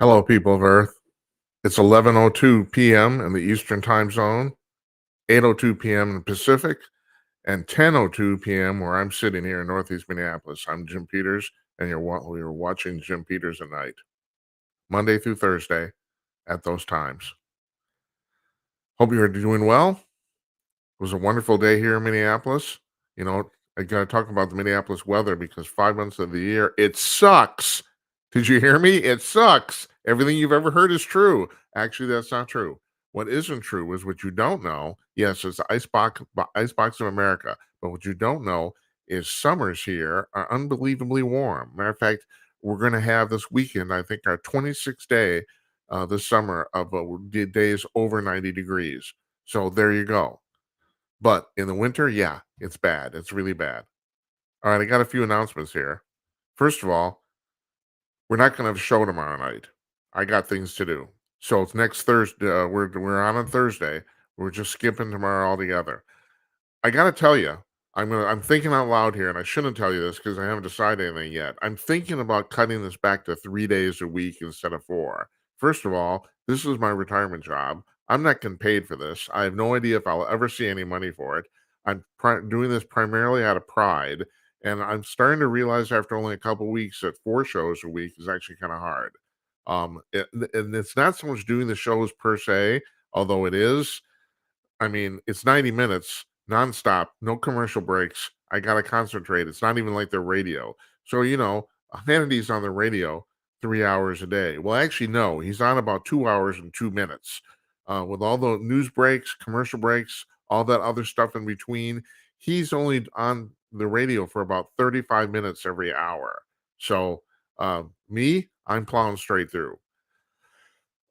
Hello, people of Earth. It's 11:02 p.m. in the Eastern Time Zone, 8:02 p.m. in the Pacific, and 10:02 p.m. where I'm sitting here in Northeast Minneapolis. I'm Jim Peters, and you're watching Jim Peters at Night, Monday through Thursday at those times. Hope you're doing well. It was a wonderful day here in Minneapolis. I got to talk about the Minneapolis weather because 5 months of the year it sucks. Did you hear me? It sucks. Everything you've ever heard is true. Actually, that's not true. What isn't true is what you don't know. Yes, it's icebox of America, but what you don't know is summers here are unbelievably warm. Matter of fact, we're going to have this weekend, I think, our 26th day this summer of days over 90 degrees. So there you go. But in the winter, yeah, it's bad. It's really bad. All right, I got a few announcements here. First of all, we're not going to have a show tomorrow night. I got things to do. So it's next Thursday. We're on Thursday. We're just skipping tomorrow altogether. I got to tell you, I'm thinking out loud here, and I shouldn't tell you this because I haven't decided anything yet. I'm thinking about cutting this back to 3 days a week instead of 4. First of all, this is my retirement job. I'm not getting paid for this. I have no idea if I'll ever see any money for it. I'm doing this primarily out of pride, and I'm starting to realize after only a couple weeks that 4 shows a week is actually kind of hard. And it's not so much doing the shows per se, although it is. I mean, it's 90 minutes nonstop, no commercial breaks. I gotta concentrate. It's not even like the radio. So, Hannity's on the radio 3 hours a day. Well, actually, no, he's on about 2 hours and 2 minutes. With all the news breaks, commercial breaks, all that other stuff in between, he's only on the radio for about 35 minutes every hour. So, me, I'm plowing straight through.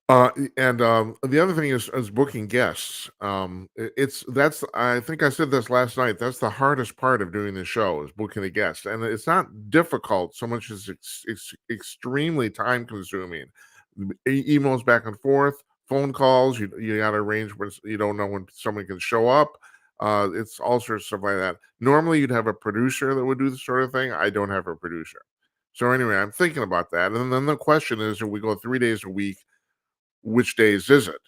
And the other thing is booking guests. That's I think I said this last night. That's the hardest part of doing the show is booking a guest, and it's not difficult so much as it's extremely time consuming. Emails back and forth, phone calls. You got to arrange when you don't know when someone can show up. It's all sorts of stuff like that. Normally, you'd have a producer that would do this sort of thing. I don't have a producer. So anyway, I'm thinking about that, and then the question is, if we go 3 days a week, which days is it?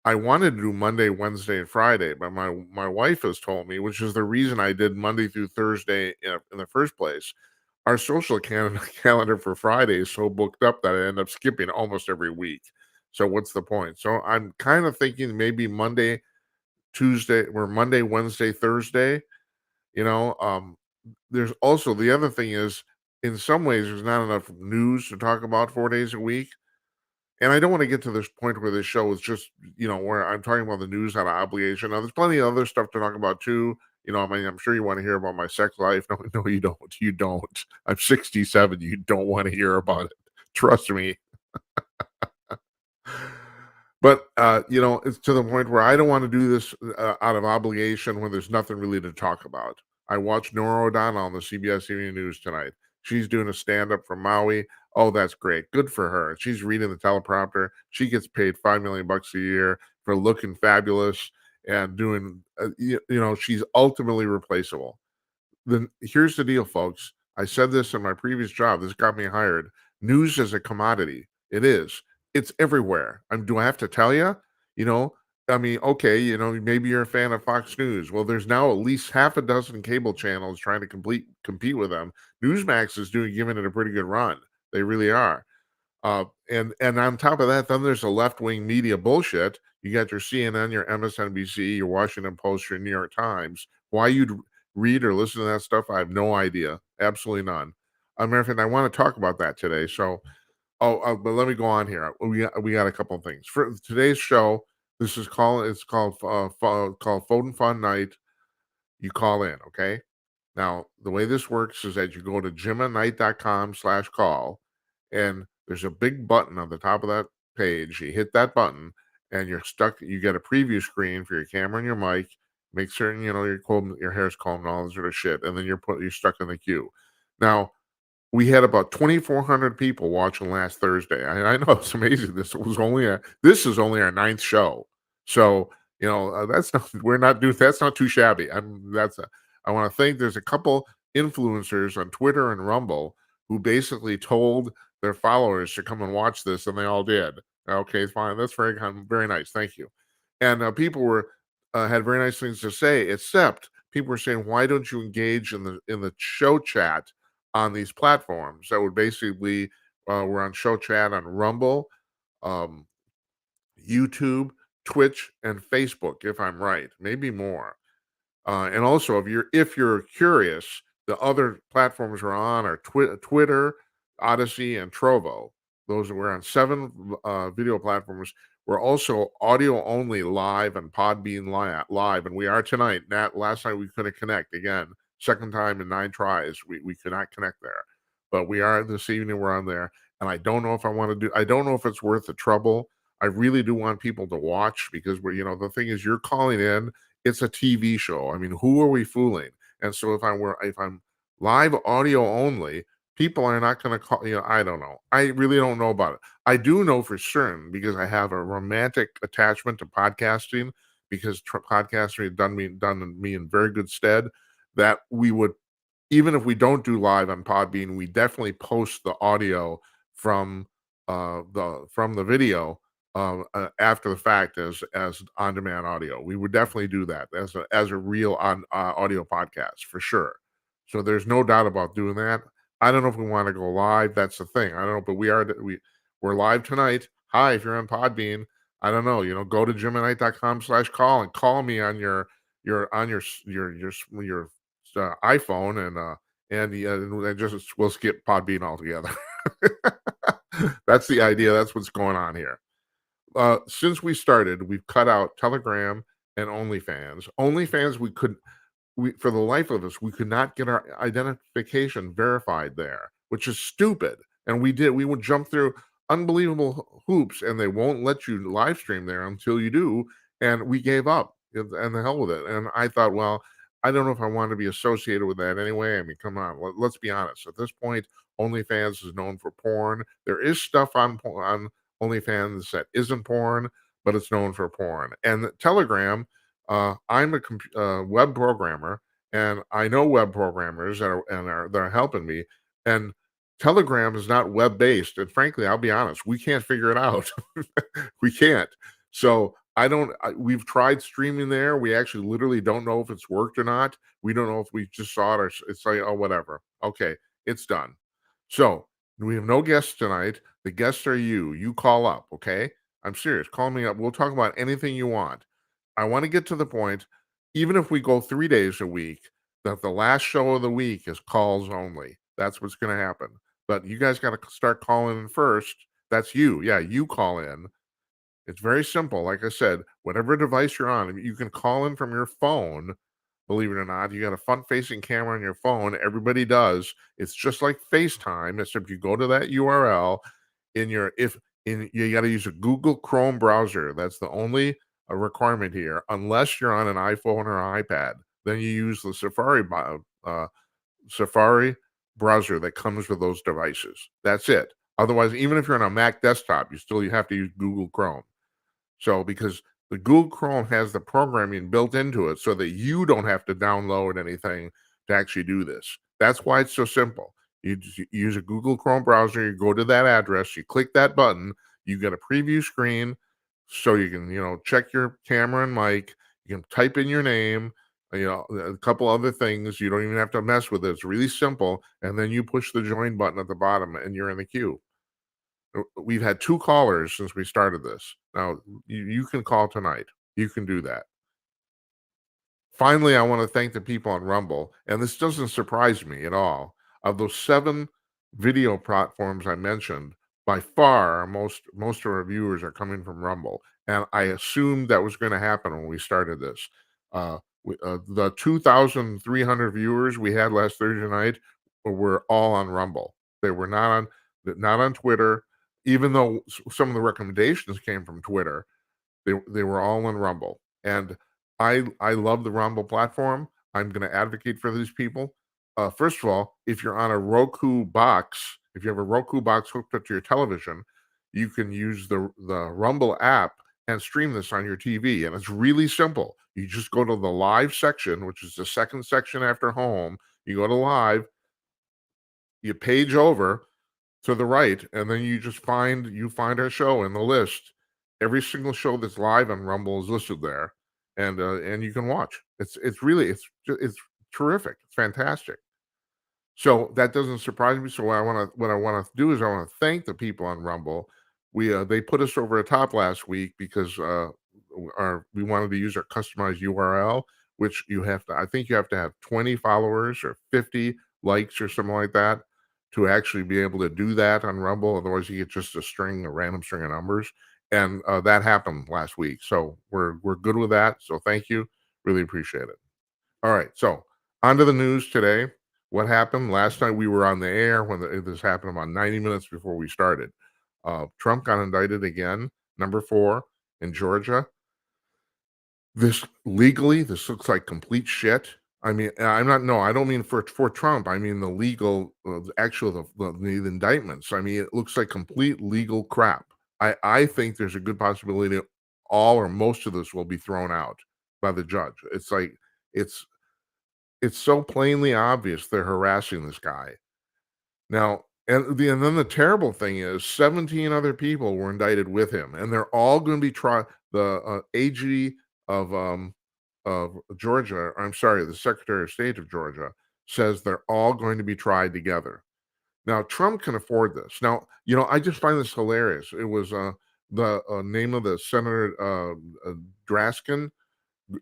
I wanted to do Monday, Wednesday, and Friday, but my wife has told me, which is the reason I did Monday through Thursday in the first place. Our social calendar for Friday is so booked up that I end up skipping almost every week. So what's the point? So I'm kind of thinking maybe Monday, Tuesday, or Monday, Wednesday, Thursday. You know, there's also the other thing is, in some ways, there's not enough news to talk about 4 days a week. And I don't want to get to this point where this show is just, where I'm talking about the news out of obligation. Now, there's plenty of other stuff to talk about too. I mean, I'm sure you want to hear about my sex life. No, no, you don't. You don't. I'm 67. You don't want to hear about it. Trust me. But it's to the point where I don't want to do this out of obligation when there's nothing really to talk about. I watched Nora O'Donnell on the CBS Evening News tonight. She's doing a stand-up from Maui. Oh, that's great. Good for her. She's reading the teleprompter. She gets paid $5 million a year for looking fabulous and doing. She's ultimately replaceable. Then here's the deal, folks. I said this in my previous job. This got me hired. News is a commodity. It is. It's everywhere. Do I have to tell you? You know, I mean, okay, maybe you're a fan of Fox News. Well, there's now at least half a dozen cable channels trying to compete with them. Newsmax is giving it a pretty good run. They really are. And on top of that, then there's a left-wing media bullshit. You got your CNN, your MSNBC, your Washington Post, your New York Times. Why you'd read or listen to that stuff, I have no idea. Absolutely none. Matter of fact, I want to talk about that today. So, but let me go on here. We got a couple of things for today's show. It's called Foden Fun Night. You call in, okay? Now, the way this works is that you go to jimatnight.com/call, and there's a big button on the top of that page. You hit that button, and you're stuck. You get a preview screen for your camera and your mic. Make certain your hair's combed and all this sort of shit, and then you're stuck in the queue. Now, we had about 2,400 people watching last Thursday. I know it's amazing. This is only our 9th show, so that's not that's not too shabby. I want to thank. There's a couple influencers on Twitter and Rumble who basically told their followers to come and watch this, and they all did. Okay, fine. That's very nice. Thank you. And people were had very nice things to say, except people were saying, "Why don't you engage in the show chat on these platforms?" That would basically we're on show chat on Rumble, um, YouTube, Twitch, and Facebook, if I'm right, maybe more. And also, if you're curious, the other platforms we're on are Twitter, Odyssey, and Trovo. Those we're on 7 video platforms. We're also audio only live and Podbean live, and we are tonight. Last night we couldn't connect again. Second time in 9 tries, we could not connect there, but we are this evening. We're on there, and I don't know if I want to do. I don't know if it's worth the trouble. I really do want people to watch because the thing is, you're calling in, it's a TV show. I mean, who are we fooling? And so if I'm live audio only, people are not going to call. I don't know. I really don't know about it. I do know for certain because I have a romantic attachment to podcasting because podcasting has done me in very good stead. That we would, even if we don't do live on Podbean, we definitely post the audio from the video after the fact as on demand audio. We would definitely do that as a real on audio podcast for sure. So there's no doubt about doing that. I don't know if we want to go live. That's the thing. I don't know, but we're live tonight. Hi, if you're on Podbean, I don't know. Go to jimandknight.com/call and call me on your iPhone and just we'll skip Podbean altogether. That's the idea. That's what's going on here. Since we started, we've cut out Telegram and OnlyFans. OnlyFans, we for the life of us, we could not get our identification verified there, which is stupid. And we would jump through unbelievable hoops, and they won't let you live stream there until you do. And we gave up, and the hell with it. And I thought, well, I don't know if I want to be associated with that anyway. I mean, come on, let's be honest. At this point, OnlyFans is known for porn. There is stuff on OnlyFans that isn't porn, but it's known for porn. And Telegram, I'm a web programmer, and I know web programmers that are helping me. And Telegram is not web based, and frankly, I'll be honest, we can't figure it out. We can't. So I don't. We've tried streaming there. We actually literally don't know if it's worked or not. We don't know if we just saw it or it's like, oh, whatever. Okay, it's done. So we have no guests tonight. The guests are you. You call up, okay? I'm serious. Call me up. We'll talk about anything you want. I want to get to the point, even if we go 3 days a week, that the last show of the week is calls only. That's what's going to happen. But you guys got to start calling in first. That's you. Yeah, you call in. It's very simple. Like I said, whatever device you're on, you can call in from your phone. Believe it or not, you got a front-facing camera on your phone. Everybody does. It's just like FaceTime, except you go to that URL you got to use a Google Chrome browser. That's the only requirement here, unless you're on an iPhone or iPad. Then you use the Safari browser that comes with those devices. That's it. Otherwise, even if you're on a Mac desktop, you have to use Google Chrome. So because the Google Chrome has the programming built into it so that you don't have to download anything to actually do this. That's why it's so simple. You use a Google Chrome browser, you go to that address, you click that button, you get a preview screen so you can, check your camera and mic, you can type in your name, a couple other things. You don't even have to mess with it. It's really simple. And then you push the join button at the bottom and you're in the queue. We've had 2 callers since we started this. Now, you can call tonight. You can do that. Finally, I want to thank the people on Rumble, and this doesn't surprise me at all. Of those 7 video platforms I mentioned, by far most of our viewers are coming from Rumble, and I assumed that was going to happen when we started this. The 2,300 viewers we had last Thursday night were all on Rumble. They were not on Twitter, even though some of the recommendations came from Twitter. They were all on Rumble, and I love the Rumble platform. I'm going to advocate for these people. First of all, if you're on a Roku box, if you have a Roku box hooked up to your television, you can use the Rumble app and stream this on your TV, and it's really simple. You just go to the live section, which is the second section after home. You go to live. you page over to the right, and then you find our show in the list. Every single show that's live on Rumble is listed there, and you can watch. It's really it's terrific. It's fantastic. So that doesn't surprise me. So what I want to do is I want to thank the people on Rumble. They put us over the top last week because we wanted to use our customized URL, which you have to. I think you have to have 20 followers or 50 likes or something like that to actually be able to do that on Rumble. Otherwise, you get just a random string of numbers, and that happened last week. So we're good with that. So thank you, really appreciate it. All right, so on to the news today. What happened last night? We were on the air when this happened about 90 minutes before we started. Trump got indicted again, number 4 in Georgia. This legally, this looks like complete shit. I mean, I'm not. No, I don't mean for Trump. I mean the legal, actual the indictments. I mean, it looks like complete legal crap. I think there's a good possibility that all or most of this will be thrown out by the judge. It's like it's it's so plainly obvious they're harassing this guy. Now, and then the terrible thing is 17 other people were indicted with him, and they're all going to be tried. The AG of Georgia, I'm sorry, the Secretary of State of Georgia says they're all going to be tried together. Now, Trump can afford this. Now, I just find this hilarious. It was the name of the Senator Draskin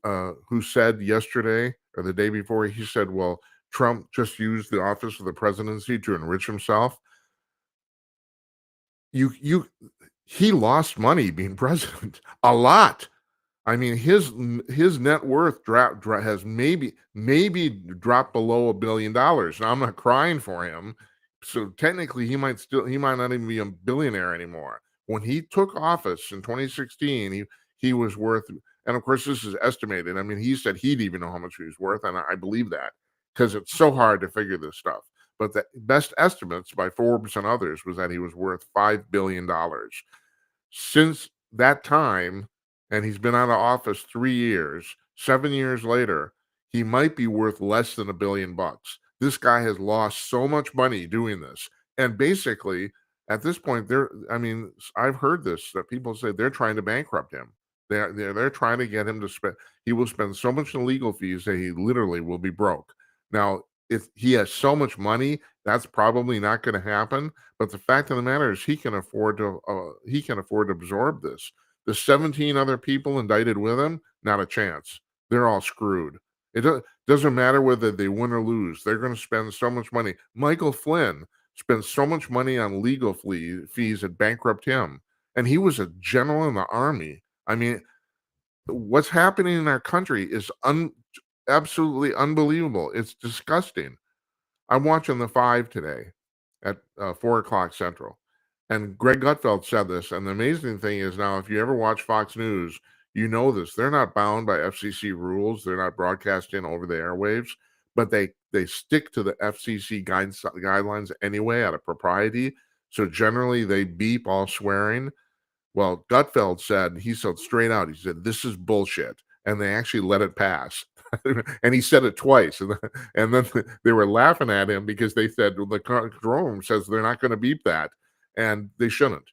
who said yesterday or the day before, he said, well, Trump just used the office of the presidency to enrich himself. You He lost money being president, a lot. I mean, his net worth has maybe dropped below $1 billion. Now I'm not crying for him, so technically he might not even be a billionaire anymore. When he took office in 2016, he was worth, and of course this is estimated. I mean, he said he'd even know how much he was worth, and I believe that because it's so hard to figure this stuff. But the best estimates by Forbes and others was that he was worth $5 billion. Since that time, and he's been out of office 3 years, 7 years later, he might be worth less than $1 billion. This guy has lost so much money doing this. And basically, at this point, I've heard this, that people say they're trying to bankrupt him. They're trying to get him to spend. He will spend so much in legal fees that he literally will be broke. Now, if he has so much money, that's probably not going to happen. But the fact of the matter is, he can afford to absorb this. The 17 other people indicted with him, not a chance. They're all screwed. Doesn't matter whether they win or lose. They're going to spend so much money. Michael Flynn spent so much money on legal fees that bankrupt him. And he was a general in the army. I mean, what's happening in our country is absolutely unbelievable. It's disgusting. I'm watching The Five today at 4 o'clock Central. And Greg Gutfeld said this. And the amazing thing is, now, if you ever watch Fox News, you know this. They're not bound by FCC rules. They're not broadcasting over the airwaves, but they stick to the FCC guidelines anyway out of propriety. So generally, they beep all swearing. Well, Gutfeld he said straight out, he said, this is bullshit. And they actually let it pass. And he said it twice. And then they were laughing at him because they said, well, the control room says they're not going to beep that. And they shouldn't.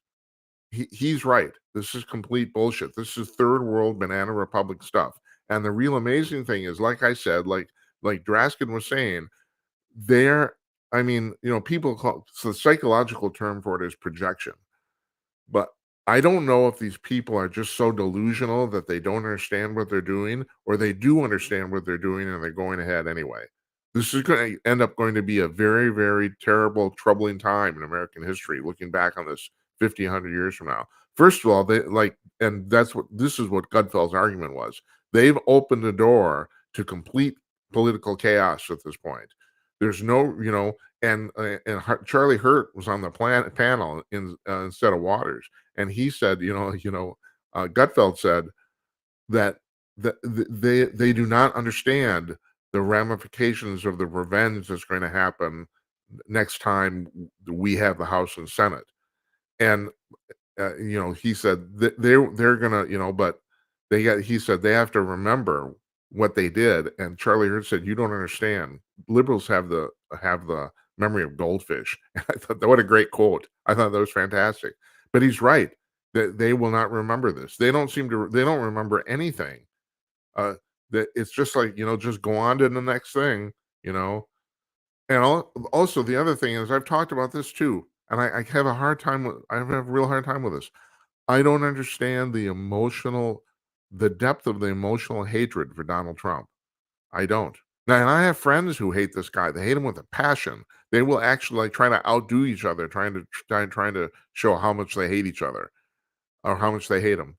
He's right. This is complete bullshit. This is third world banana republic stuff. And the real amazing thing is, like I said, like Draskin was saying, people call, so the psychological term for it is projection. But I don't know if these people are just so delusional that they don't understand what they're doing, or they do understand what they're doing and they're going ahead anyway. This is going to end up going to be a very, very terrible, troubling time in American history, looking back on this 50, 100 years from now. First of all, this is what Gutfeld's argument was. They've opened the door to complete political chaos at this point. There's no, and Charlie Hurt was on the panel instead of Waters, and he said, Gutfeld said that they do not understand the ramifications of the revenge that's going to happen next time we have the House and Senate. And he said that they're gonna, but he said they have to remember what they did. And Charlie Hurt said, you don't understand. Liberals have the memory of goldfish. And I thought, what a great quote. I thought that was fantastic. But he's right. That they will not remember this. They don't remember anything. Uh, that it's just like, just go on to the next thing, you know. And also the other thing is I've talked about this too, and I have a hard time with I have a real hard time with this. I don't understand the depth of the emotional hatred for Donald Trump. I don't. Now, and I have friends who hate this guy. They hate him with a passion. They will actually like try to outdo each other, trying to show how much they hate each other or how much they hate him.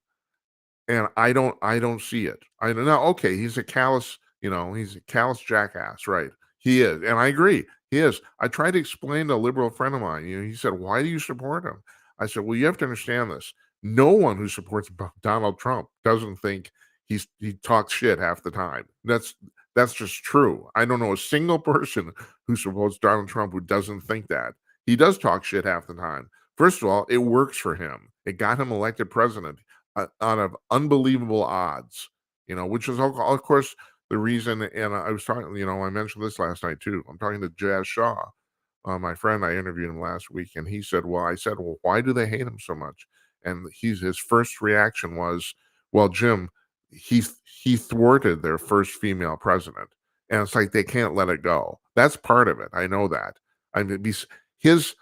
And I don't see it. I don't know. Okay, he's a callous jackass, right? He is, and I agree. He is. I tried to explain to a liberal friend of mine, he said, "Why do you support him?" I said, "Well, you have to understand this. No one who supports Donald Trump doesn't think he talks shit half the time. That's just true. I don't know a single person who supports Donald Trump who doesn't think that. He does talk shit half the time. First of all, it works for him. It got him elected president out of unbelievable odds, which is, of course, the reason. And I was talking, I mentioned this last night too. I'm talking to Jazz Shaw, my friend. I interviewed him last week, and he said, "Well," I said, "Well, why do they hate him so much?" And his first reaction was, "Well, Jim, he thwarted their first female president, and it's like they can't let it go. That's part of it. I know that. I mean, his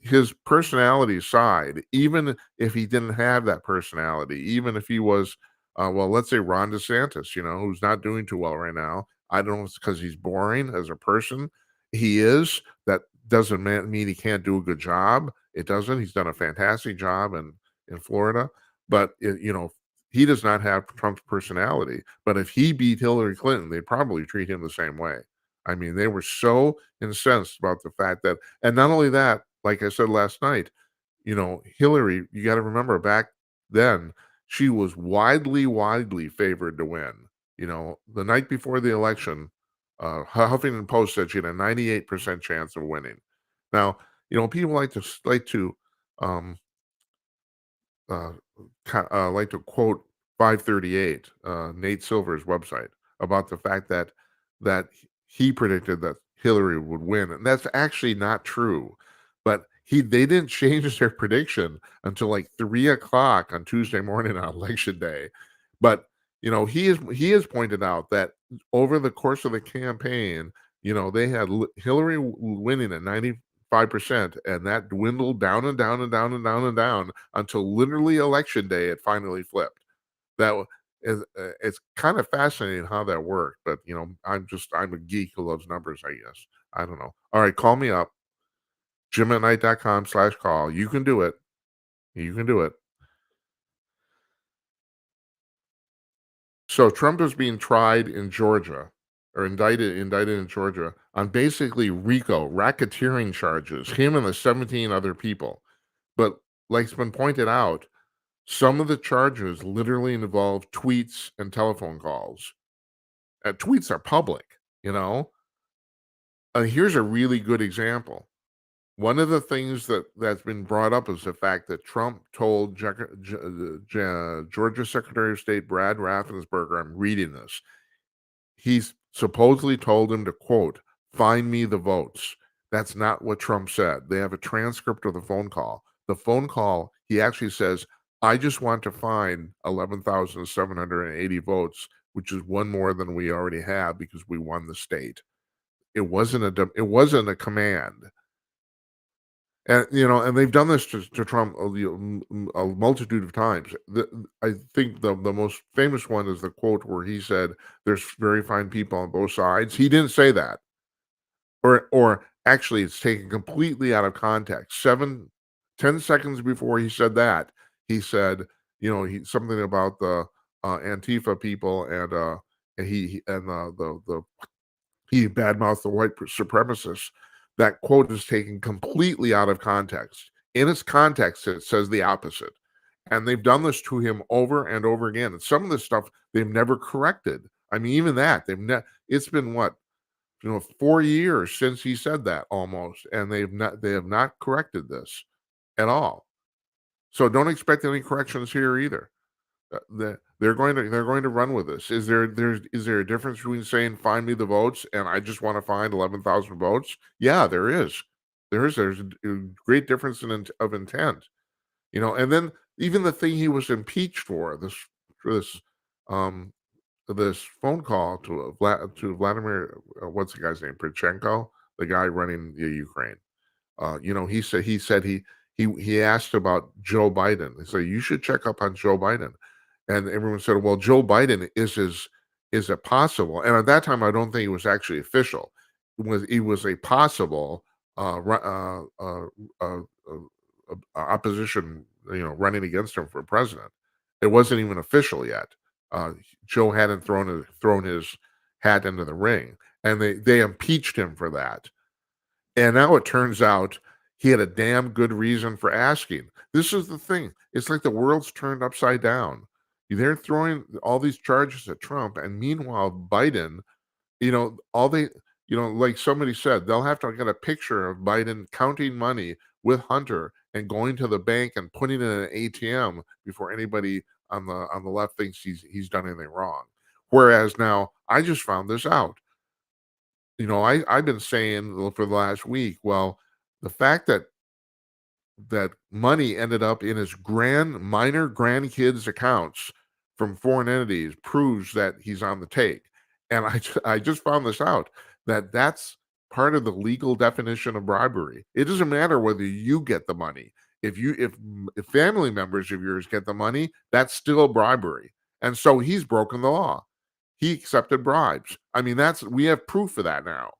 his personality side, even if he didn't have that personality, even if he was, well, let's say Ron DeSantis, who's not doing too well right now. I don't know if it's because he's boring as a person. He is. That doesn't mean he can't do a good job. It doesn't. He's done a fantastic job in Florida, but he does not have Trump's personality. But if he beat Hillary Clinton, they'd probably treat him the same way. I mean, they were so incensed about the fact that, and not only that, like I said last night, Hillary, you got to remember back then, she was widely favored to win. The night before the election, Huffington Post said she had a 98% chance of winning. Now, people like to um, uh, like to quote 538, Nate Silver's website, about the fact that he predicted that Hillary would win, and that's actually not true. But they didn't change their prediction until like 3 o'clock on Tuesday morning on election day. But he has pointed out that over the course of the campaign, they had Hillary winning at 95%, and that dwindled down and down and down and down and down until literally election day. It finally flipped. It's kind of fascinating how that worked, but I'm a geek who loves numbers, I guess. I don't know. All right, call me up. JimAtKnight.com/call. You can do it. You can do it. So Trump is being tried in Georgia, or indicted in Georgia on basically RICO, racketeering charges, him and the 17 other people. But like's been pointed out, some of the charges literally involve tweets and telephone calls. Tweets are public, you know? Here's a really good example. One of the things that's been brought up is the fact that Trump told Georgia Secretary of State Brad Raffensperger, I'm reading this, he's supposedly told him to, quote, "find me the votes." That's not what Trump said. They have a transcript of the phone call. The phone call, he actually says, "I just want to find 11,780 votes, which is one more than we already have because we won the state." It wasn't a command. And they've done this to Trump a multitude of times. I think the most famous one is the quote where he said, "There's very fine people on both sides." He didn't say that, or actually, it's taken completely out of context. 10 seconds before he said that, he said, something about the Antifa people, and he badmouthed the white supremacists. That quote is taken completely out of context. In its context, it says the opposite. And they've done this to him over and over again. And some of this stuff they've never corrected. I mean, even that it's been what, 4 years since he said that almost, and they have not corrected this at all. So don't expect any corrections here either. They're going to run with this. Is there a difference between saying find me the votes and I just want to find 11,000 votes? Yeah, there is. There's a great difference of intent. And then even the thing he was impeached for, this um this phone call to Vladimir, what's the guy's name, Pritchenko, the guy running the Ukraine. He asked about Joe Biden. He said you should check up on Joe Biden, and everyone said, "Well, Joe Biden is it possible?" And at that time, I don't think it was actually official. It was a possible opposition, running against him for president. It wasn't even official yet. Uh, Joe hadn't thrown his hat into the ring, and they impeached him for that. And now it turns out he had a damn good reason for asking. This is the thing. It's like the world's turned upside down. They're throwing all these charges at Trump, and meanwhile, Biden, all they, like somebody said, they'll have to get a picture of Biden counting money with Hunter and going to the bank and putting it in an ATM before anybody on the left thinks he's done anything wrong. Whereas now, I just found this out. I've been saying for the last week, well, the fact that money ended up in his minor grandkids' accounts from foreign entities proves that he's on the take. And I just found this out, that that's part of the legal definition of bribery. It doesn't matter whether you get the money. If family members of yours get the money, that's still bribery. And so he's broken the law. He accepted bribes. I mean, we have proof of that now.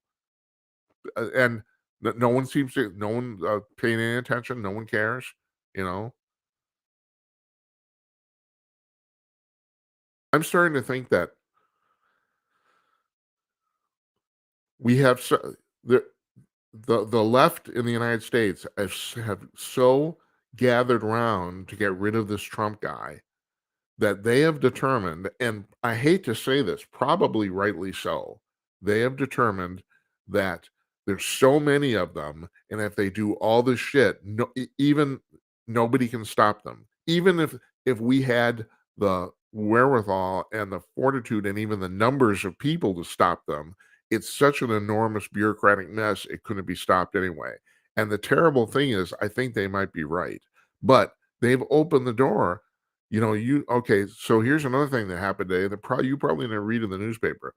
And no one seems to, no one paying any attention. No one cares. You know, I'm starting to think that we have the left in the United States have so gathered round to get rid of this Trump guy that they have determined, and I hate to say this, probably rightly so, they have determined that there's so many of them, and if they do all this shit, even nobody can stop them. Even if we had the wherewithal and the fortitude and even the numbers of people to stop them, it's such an enormous bureaucratic mess, it couldn't be stopped anyway. And the terrible thing is, I think they might be right, but they've opened the door. Okay, so here's another thing that happened today that you probably didn't read in the newspaper.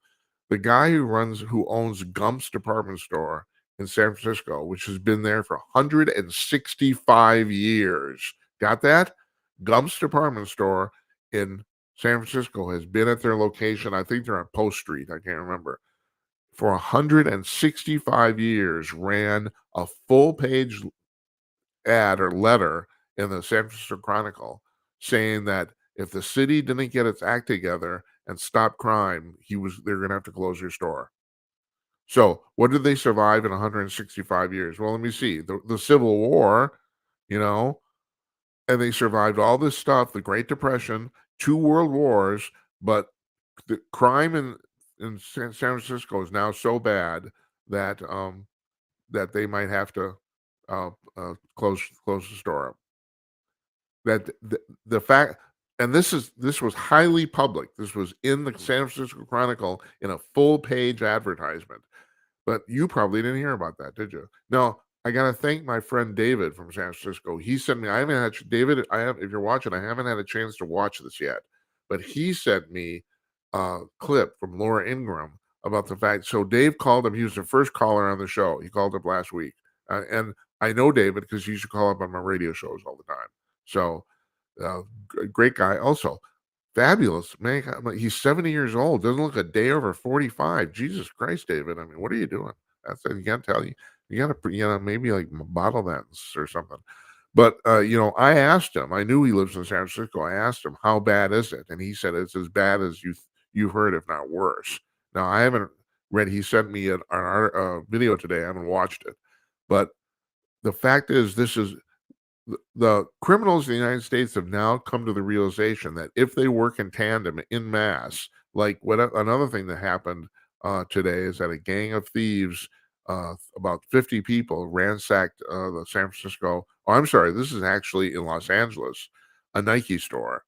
The guy who owns Gump's department store in San Francisco, which has been there for 165 years. Got that? Gump's department store in San Francisco has been at their location. I think they're on Post Street. I can't remember. For 165 years, ran a full page ad or letter in the San Francisco Chronicle saying that if the city didn't get its act together and stop crime, they're going to have to close your store. So, what did they survive in 165 years? Well, let me see. The Civil War, and they survived all this stuff, the Great Depression, 2 world wars, but the crime in San Francisco is now so bad that that they might have to close the store up. That the fact, and this was highly public. This was in the San Francisco Chronicle in a full page advertisement. But you probably didn't hear about that, did you? No, I got to thank my friend David from San Francisco. He sent me. I haven't had David. If you're watching, I haven't had a chance to watch this yet. But he sent me a clip from Laura Ingraham about the fact. So Dave called him. He was the first caller on the show. He called up last week, and I know David because he used to call up on my radio shows all the time. So, great guy. Also, fabulous man. He's 70 years old. Doesn't look a day over 45. Jesus Christ, David. I mean, what are you doing? You can't tell you. You gotta, maybe like bottle that or something. But I asked him. I knew he lives in San Francisco. I asked him, how bad is it? And he said it's as bad as you've heard, if not worse. Now I haven't read. He sent me our video today. I haven't watched it, but the fact is, the criminals in the United States have now come to the realization that if they work in tandem in mass, like another thing that happened today is that a gang of thieves, about 50 people, ransacked the San Francisco. Oh, I'm sorry, this is actually in Los Angeles, a Nike store,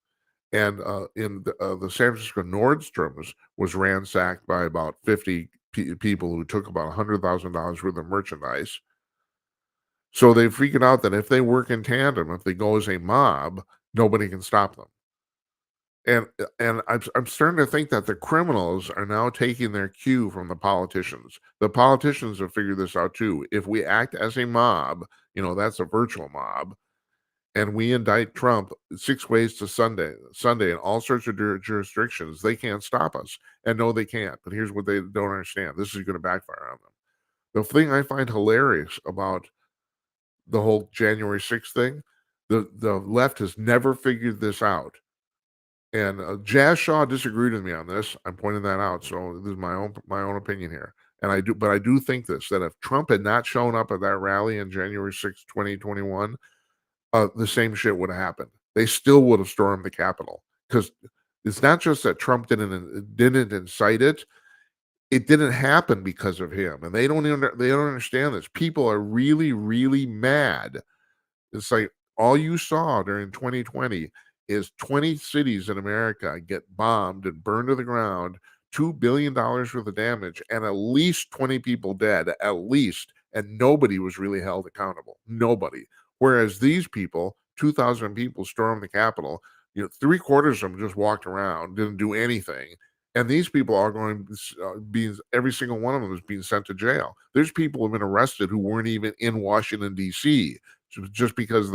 And in the San Francisco Nordstrom's was ransacked by about 50 people who took about $100,000 worth of merchandise. So they figured out that if they work in tandem, if they go as a mob, nobody can stop them. And I'm starting to think that the criminals are now taking their cue from the politicians. The politicians have figured this out too. If we act as a mob, that's a virtual mob, and we indict Trump 6 ways to Sunday in all sorts of jurisdictions, they can't stop us. And no, they can't. But here's what they don't understand: this is going to backfire on them. The thing I find hilarious about the whole January 6th thing, the left has never figured this out. And Jazz Shaw disagreed with me on this. I'm pointing that out. So this is my own opinion here. And I do think this, that if Trump had not shown up at that rally on January 6th, 2021, the same shit would have happened. They still would have stormed the Capitol, because it's not just that Trump didn't incite it. It didn't happen because of him, and they don't understand this. People are really, really mad. It's like all you saw during 2020 is 20 cities in America get bombed and burned to the ground, $2 billion worth of damage, and at least 20 people dead, at least, and nobody was really held accountable. Nobody. Whereas these people, 2,000 people stormed the Capitol, 3/4 of them just walked around, didn't do anything. And these people are going, every single one of them is being sent to jail. There's people who have been arrested who weren't even in Washington, D.C., just because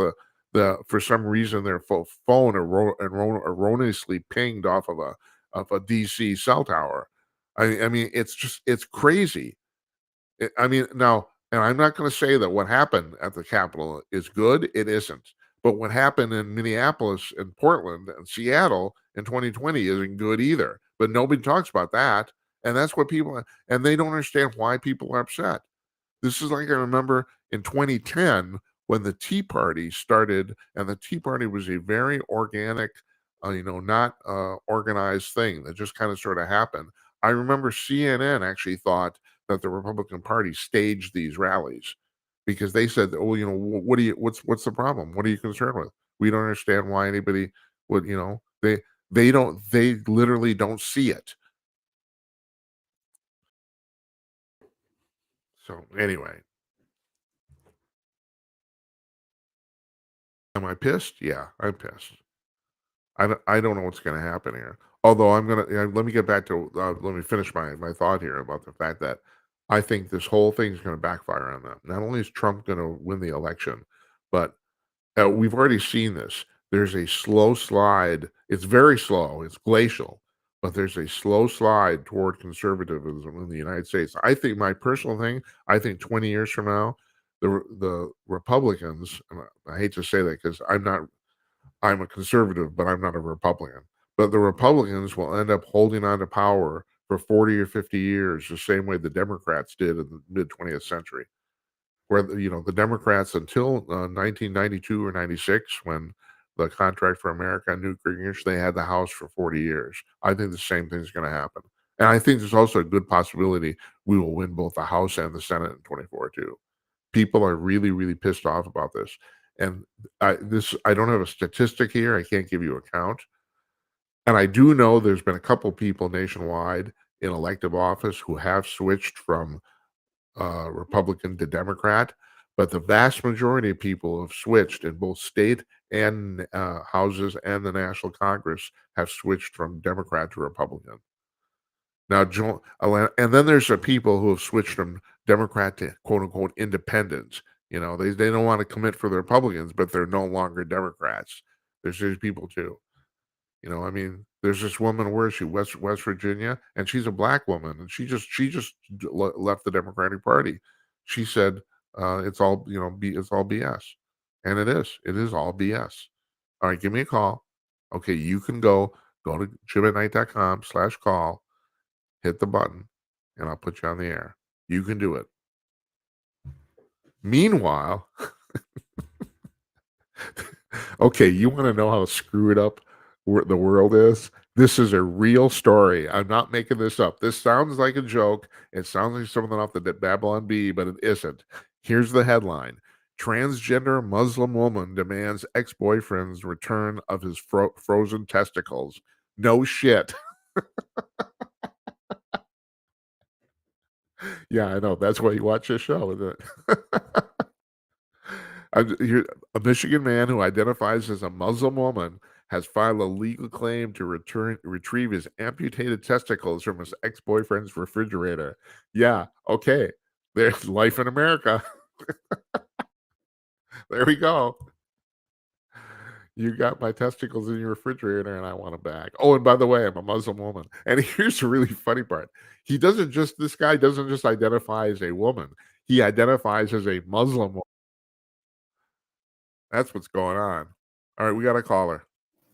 for some reason their phone erroneously pinged off of a DC cell tower. I mean, it's crazy. I mean, now, and I'm not going to say that what happened at the Capitol is good. It isn't. But what happened in Minneapolis and Portland and Seattle in 2020 isn't good either. But nobody talks about that. And that's what and they don't understand why people are upset. This is like I remember in 2010 when the Tea Party started, and the Tea Party was a very organic, not organized thing that just kind of sort of happened. I remember CNN actually thought that the Republican Party staged these rallies because they said, "Oh, what's the problem? What are you concerned with? We don't understand why anybody would, they literally don't see it." So anyway, am I pissed? Yeah, I'm pissed. I don't know what's gonna happen here. Although let me get back to, let me finish my thought here about the fact that I think this whole thing is gonna backfire on them. Not only is Trump gonna win the election, but, we've already seen this. There's a slow slide. It's very slow, it's glacial, but there's a slow slide toward conservatism in the United States. I think my personal thing, I think 20 years from now, the Republicans, and I hate to say that because I'm a conservative, but I'm not a Republican. But the Republicans will end up holding on to power for 40 or 50 years, the same way the Democrats did in the mid 20th century. Where the Democrats until 1992 or 96, when the Contract for America and Nuclear English, they had the House for 40 years. I think the same thing is going to happen, and I think there's also a good possibility we will win both the House and the Senate in 24 too. People are really, really pissed off about this. And I don't have a statistic here. I can't give you a count. And I do know there's been a couple people nationwide in elective office who have switched from Republican to Democrat, but the vast majority of people who have switched in both state and houses and the National Congress have switched from Democrat to Republican. Now, and then there's the people who have switched from Democrat to quote unquote independents. They don't want to commit for the Republicans, but they're no longer Democrats. There's people too. I mean, there's this woman, where is she? West Virginia, and she's a black woman, and she just left the Democratic Party. She said it's all it's all BS, and it is. It is all BS. All right, give me a call. Okay, you can go to jim@night.com/call, hit the button, and I'll put you on the air. You can do it. Meanwhile, okay, you want to know how screwed up the world is? This is a real story. I'm not making this up. This sounds like a joke. It sounds like something off the Babylon Bee, but it isn't. Here's the headline. Transgender Muslim woman demands ex-boyfriend's return of his frozen testicles. No shit. Yeah, I know. That's why you watch this show, isn't it? A Michigan man who identifies as a Muslim woman has filed a legal claim to retrieve his amputated testicles from his ex-boyfriend's refrigerator. Yeah, okay. There's life in America. There we go. You got my testicles in your refrigerator and I want them back. Oh, and by the way, I'm a Muslim woman. And here's the really funny part. This guy doesn't just identify as a woman. He identifies as a Muslim woman. That's what's going on. All right, we got a caller.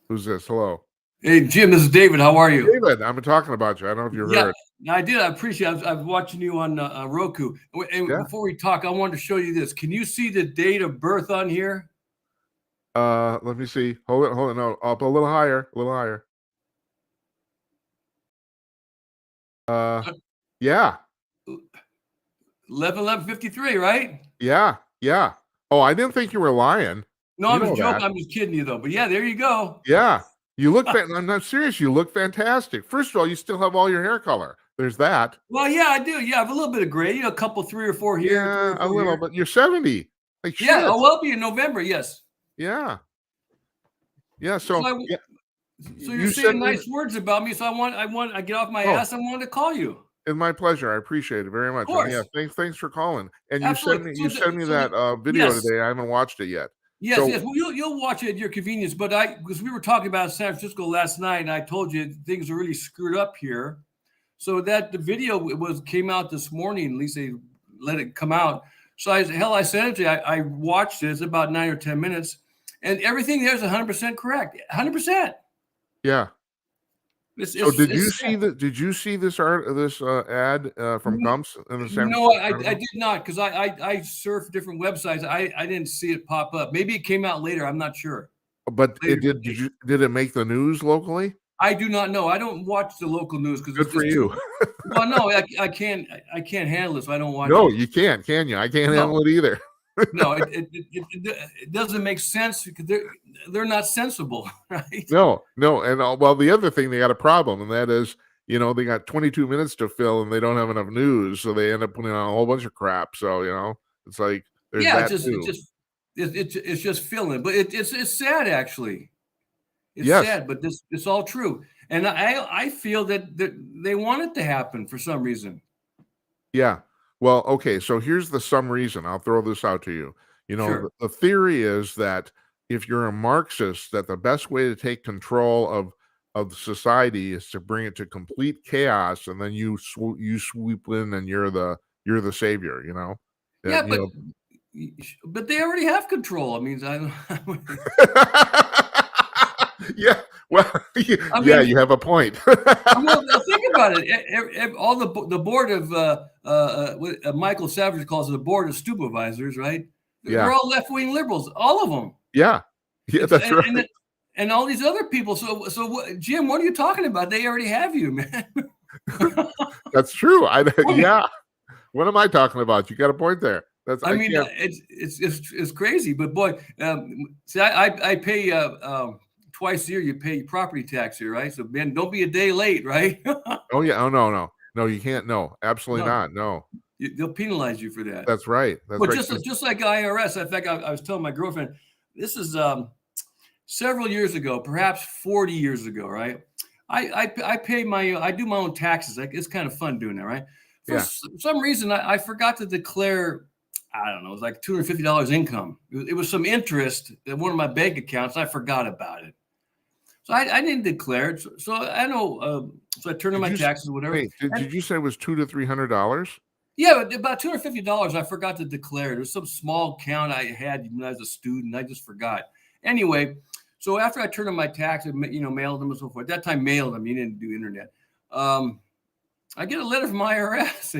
Who's this? Hello. Hey, Jim, this is David. How are you? David, I'm talking about you. I don't know if you heard. I did. I appreciate it. I was watching you on Roku. And before we talk, I wanted to show you this. Can you see the date of birth on here? Let me see. Hold it. No, up a little higher. Yeah. 11/11/53, right? Yeah. Oh, I didn't think you were lying. No, I'm just joking. I'm just kidding you, though. But yeah, there you go. Yeah. You look I'm not serious. You look fantastic. First of all, you still have all your hair color. There's that. Well, yeah, I do. Yeah, I have a little bit of gray. A couple, 3 or 4 here. Yeah, a little, but you're 70. Like, shit. Yeah, I'll be in November. Yes. Yeah. So you're saying nice words about me. So I get off my ass. I wanted to call you. It's my pleasure. I appreciate it very much. Of course. Yeah, thanks for calling. And Absolutely. you sent me that video today. I haven't watched it yet. Yes. Well, you'll watch it at your convenience. But because we were talking about San Francisco last night, and I told you things are really screwed up here. So that the video came out this morning. At least they let it come out. So I sent it to you. I watched it. It's about 9 or 10 minutes, and everything there is 100% correct. 100%. Yeah. Did you see this ad from Gumps in the San Francisco? No, I did not, because I surf different websites. I didn't see it pop up. Maybe it came out later. I'm not sure. But it did. Did it make the news locally? I do not know. I don't watch the local news because good for you. Well, no, I can't handle this. I don't watch. No, you can't. Can you? I can't handle it either. No, it doesn't make sense because they're not sensible, right? No, and well, the other thing, they got a problem, and that is, they got 22 minutes to fill, and they don't have enough news, so they end up putting on a whole bunch of crap. So it's like there's that too. It's just filling, but it's sad actually. It's sad, but it's all true, and I feel that they want it to happen for some reason. Yeah. Well, okay, so here's some reason. I'll throw this out to you. Sure. The theory is that if you're a Marxist, that the best way to take control of society is to bring it to complete chaos, and then you swoop in and you're the savior. Yeah, but they already have control. I mean, yeah. Well, you have a point. Well, think about it. All the board of Michael Savage calls it the board of supervisors, right? Yeah. They're all left-wing liberals, all of them. Yeah, that's right. And all these other people. So Jim, what are you talking about? They already have you, man. That's true. Yeah. What am I talking about? You got a point there. It's crazy, but boy, see, I pay twice a year. You pay property tax here, right? So man, don't be a day late, right? Oh yeah. Oh no, you can't. No, absolutely not. No, they'll penalize you for that. That's right. Just like IRS. In fact, I was telling my girlfriend, this is several years ago, perhaps 40 years ago, right? I pay I do my own taxes. It's kind of fun doing that, right? For some reason, I forgot to declare. I don't know. It was like $250 income. It was some interest in one of my bank accounts. I forgot about it. So I didn't declare it. So I know. So I turned in my taxes, whatever. Wait, did you say it was $200 to $300? Yeah, about $250. I forgot to declare it. It was some small account I had when I was a student. I just forgot. Anyway, so after I turned in my taxes, mailed them and so forth. At that time, mailed them. You didn't do internet. I get a letter from IRS.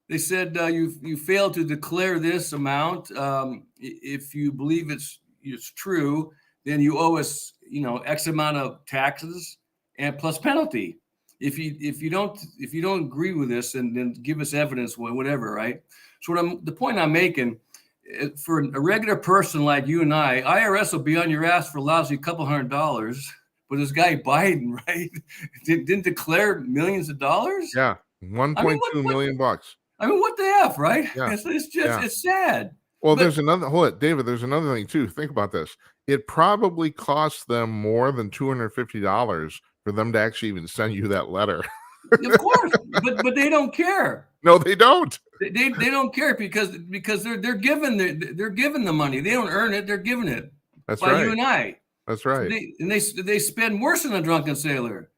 They said you failed to declare this amount. If you believe it's true, then you owe us, X amount of taxes and plus penalty. If you don't agree with this, and then give us evidence, whatever, right? So the point I'm making, for a regular person like you and I, IRS will be on your ass for a lousy couple $100. But this guy Biden, right, didn't declare millions of dollars. Yeah, 1.2 million bucks. I mean, what the F, right? Yeah. It's just, Yeah. it's sad. Well, But- there's another, hold it, David, there's another thing too. Think about this. It probably costs them more than $250 for them to actually even send you that letter. Of course, but they don't care. No, they don't. They don't care because they're given the money. They don't earn it. They're giving it. That's by right. you and I. That's right. They spend worse than a drunken sailor.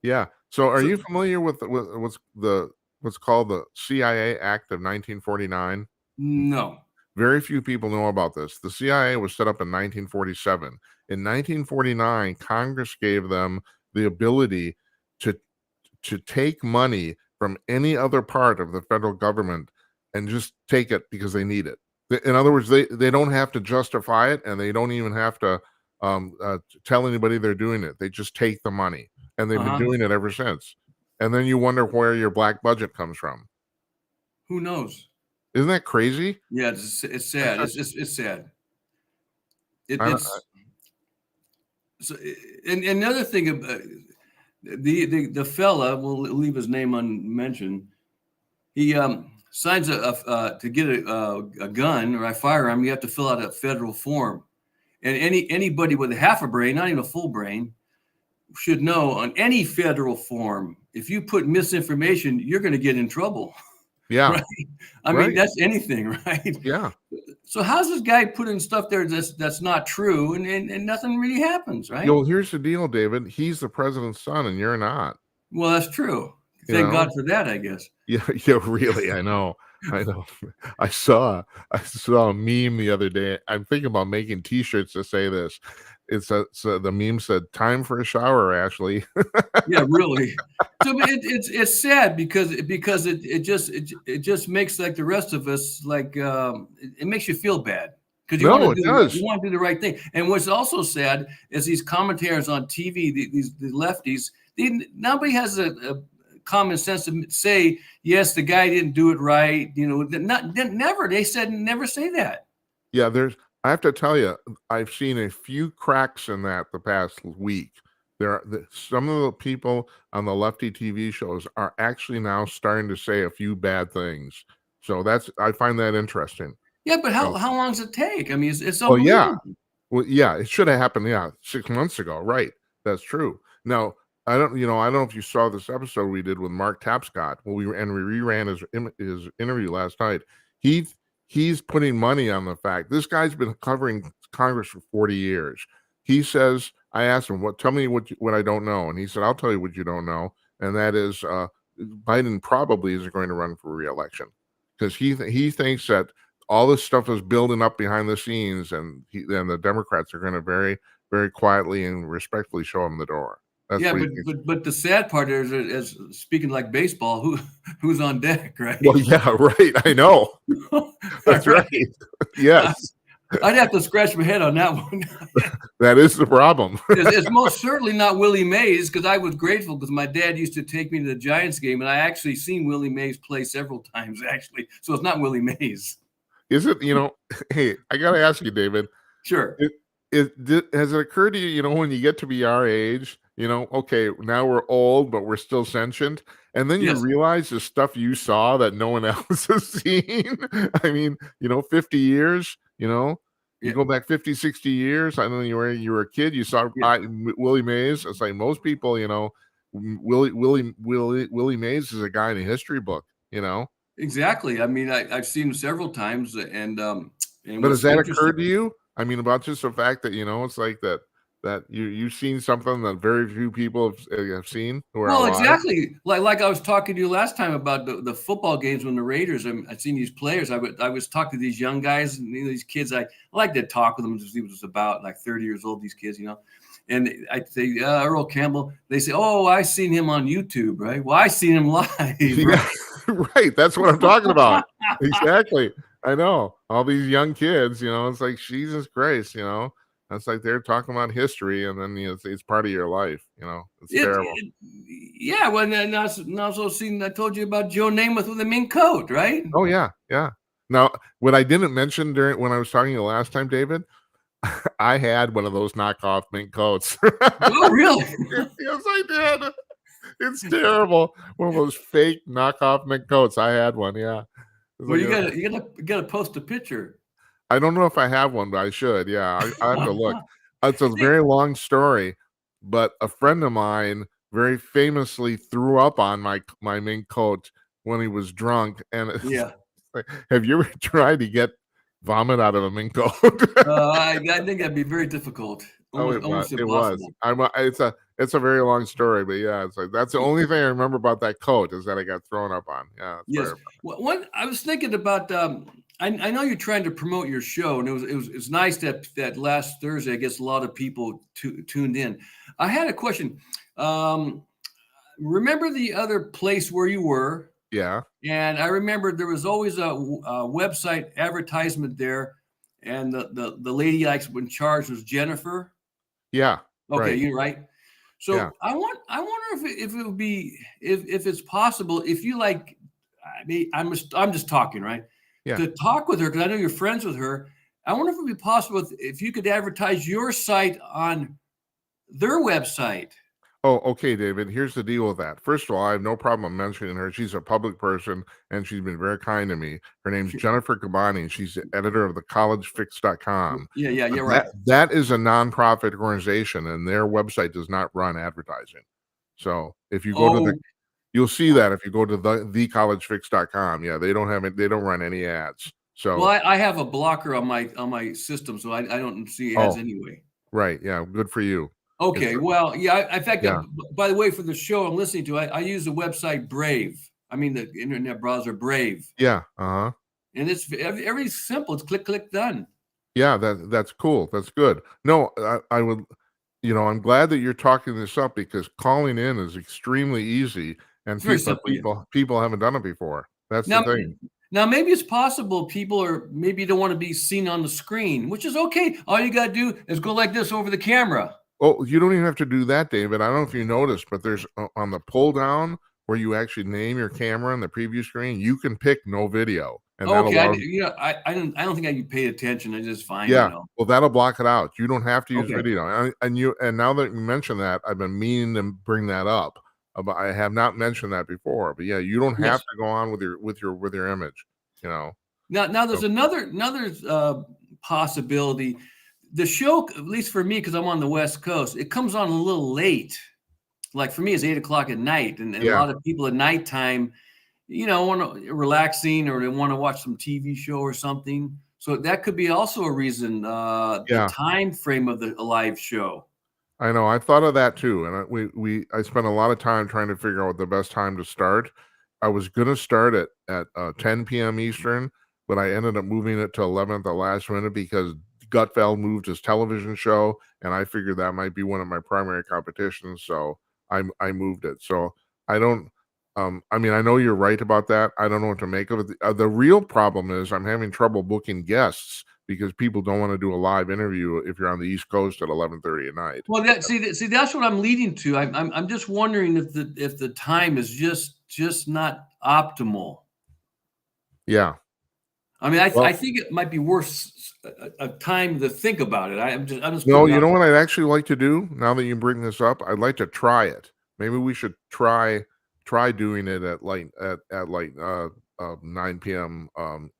Yeah. So are you familiar with what's called the CIA Act of 1949? No. Very few people know about this. The CIA was set up in 1947. In 1949, Congress gave them the ability to take money from any other part of the federal government and just take it because they need it. In other words, they don't have to justify it, and they don't even have to tell anybody they're doing it. They just take the money, and they've been doing it ever since. And then you wonder where your black budget comes from. Who knows? Isn't that crazy? Yeah, it's sad. It's sad. So, and another thing, the fella, we'll leave his name unmentioned. He signs to get a gun or a firearm. You have to fill out a federal form, and anybody with a half a brain, not even a full brain, should know on any federal form, if you put misinformation, you're going to get in trouble. Yeah. Right? I mean, that's anything, right? Yeah. So how's this guy putting stuff there that's not true and nothing really happens, right? Well, here's the deal, David. He's the president's son and you're not. Well, that's true. Thank God for that, I guess. Yeah, really. I know. I saw a meme the other day. I'm thinking about making T-shirts to say this. The meme said, "Time for a shower, Ashley." Yeah, really. So it's sad because it just makes like the rest of us like it makes you feel bad because you want to do the right thing. And what's also sad is these commentators on TV, the lefties, nobody has a common sense to say, yes, the guy didn't do it right. You know, never. They said never say that. Yeah, I have to tell you, I've seen a few cracks in that the past week. Some of the people on the lefty TV shows are actually now starting to say a few bad things. So I find that interesting. Yeah, but how long does it take? I mean, it's well, yeah. Well, yeah, it should have happened. Yeah, 6 months ago. Right. That's true. Now, I don't know if you saw this episode we did with Mark Tapscott. Well, we reran his interview last night. He's putting money on the fact this guy's been covering Congress for 40 years. He says, I asked him, tell me what I don't know. And he said, I'll tell you what you don't know. And that is Biden probably isn't going to run for re-election because he thinks that all this stuff is building up behind the scenes and the Democrats are going to very, very quietly and respectfully show him the door. That's but the sad part is speaking like baseball, who's on deck, right? Well, yeah, right. I know. That's right. Yes. I'd have to scratch my head on that one. That is the problem. It's most certainly not Willie Mays because I was grateful because my dad used to take me to the Giants game and I actually seen Willie Mays play several times actually. So it's not Willie Mays. Is it? Hey, I got to ask you, David. Sure. Has it occurred to you, when you get to be our age, okay, now we're old, but we're still sentient. And then you realize the stuff you saw that no one else has seen. I mean, 50 years, you go back 50, 60 years. I know you were a kid, you saw Willie Mays. It's like most people, Willie Mays is a guy in a history book, Exactly. I mean, I've seen him several times and but has that occurred to you? I mean, about just the fact that, it's like that you've seen something that very few people have seen. Well, exactly. Like I was talking to you last time about the football games when the Raiders. I've seen these players. I was talking to these young guys and these kids. I like to talk with them to see what it's about. Like 30 years old, these kids, And I say Earl Campbell. They say, "Oh, I seen him on YouTube, right?" Well, I seen him live. Right? Right. That's what I'm talking about. Exactly. I know all these young kids. It's like Jesus Christ. That's like they're talking about history, and then it's part of your life. It's terrible. Yeah, well, then I also seen. I told you about Joe Namath with the mink coat, right? Oh yeah, yeah. Now, what I didn't mention during when I was talking to you last time, David, I had one of those knockoff mink coats. Oh, really? Yes, I did. It's terrible. One of those fake knockoff mink coats. I had one. Yeah. It's Well, like you gotta post a picture. I don't know if I have one, but I should. Yeah, I have to look. It's a See, very long story, but a friend of mine very famously threw up on my mink coat when he was drunk. And it's yeah. like, have you ever tried to get vomit out of a mink coat? I think that'd be very difficult, Oh, almost it was. impossible. It's a very long story, but yeah, it's like that's the only thing I remember about that coat is that I got thrown up on. Yeah, it's Yes. very Well, one I was thinking about. I know you're trying to promote your show, and it's nice that last Thursday, I guess a lot of people tuned in. I had a question. Um, remember the other place where you were? yeah, And I remember there was always a website advertisement there, and the lady like in charge was Jennifer. yeah, Okay, right, you're right. yeah. So I wonder if it would be if it's possible if you like. I mean, I'm just talking, right? Yeah. To talk with her because I know you're friends with her. I wonder if it would be possible if you could advertise your site on their website. Oh, okay, David. Here's the deal with that. First of all, I have no problem mentioning her. She's a public person and she's been very kind to me. Her name's Jennifer Cabani. She's the editor of the collegefix.com. Yeah, But right. that is a nonprofit organization and their website does not run advertising. So if you go to Oh, you'll see that if you go to thecollegefix.com. Yeah, they don't have it, they don't run any ads. well, So, I have a blocker on my system, so I don't see ads oh, anyway. right. Yeah, good for you. It's Okay, well, yeah. In fact, yeah. by the way, for the show I'm listening to, I use the website Brave. I mean, the internet browser Brave, Yeah. Uh-huh. and it's every simple. It's click, click, done. Yeah, that's cool. That's good. No, I would, I'm glad that you're talking this up because calling in is extremely easy and It's very simple. Yeah. people haven't done it before. That's the Now, thing. now maybe it's possible people are maybe don't want to be seen on the screen, which is okay. All you got to do is go like this over the camera. Oh, you don't even have to do that, David. I don't know if you noticed, but there's on the pull down where you actually name your camera on the preview screen, you can pick no video, and that Okay, allows. I don't think I paid attention. I just fine, Yeah, well, that'll block it out. You don't have to use Okay. video, and now that you mention that, I've been meaning to bring that up. But I have not mentioned that before. But yeah, you don't have Yes. to go on with your image. You know. Now there's So, another possibility. The show, at least for me, because I'm on the West Coast, it comes on a little late. Like for me, it's 8 o'clock at night, and a yeah, lot of people at nighttime, want to relaxing or they want to watch some TV show or something. So that could be also a reason. The yeah. time frame of the live show. I know. I thought of that too, and I spent a lot of time trying to figure out the best time to start. I was gonna start at 10 p.m. Eastern, but I ended up moving it to 11 at the last minute because Gutfeld moved his television show, and I figured that might be one of my primary competitions, so I moved it. So I don't. I mean, I know you're right about that. I don't know what to make of it. The real problem is I'm having trouble booking guests because people don't want to do a live interview if you're on the East Coast at 11:30 at night. Well, see that's what I'm leading to. I'm just wondering if the time is just not optimal. Yeah. I mean, Well, I think it might be worth a time to think about it. I'm just no, putting you out. know what I'd actually like to do now that you bring this up? I'd like to try it. Maybe we should try doing it at like 9 p.m.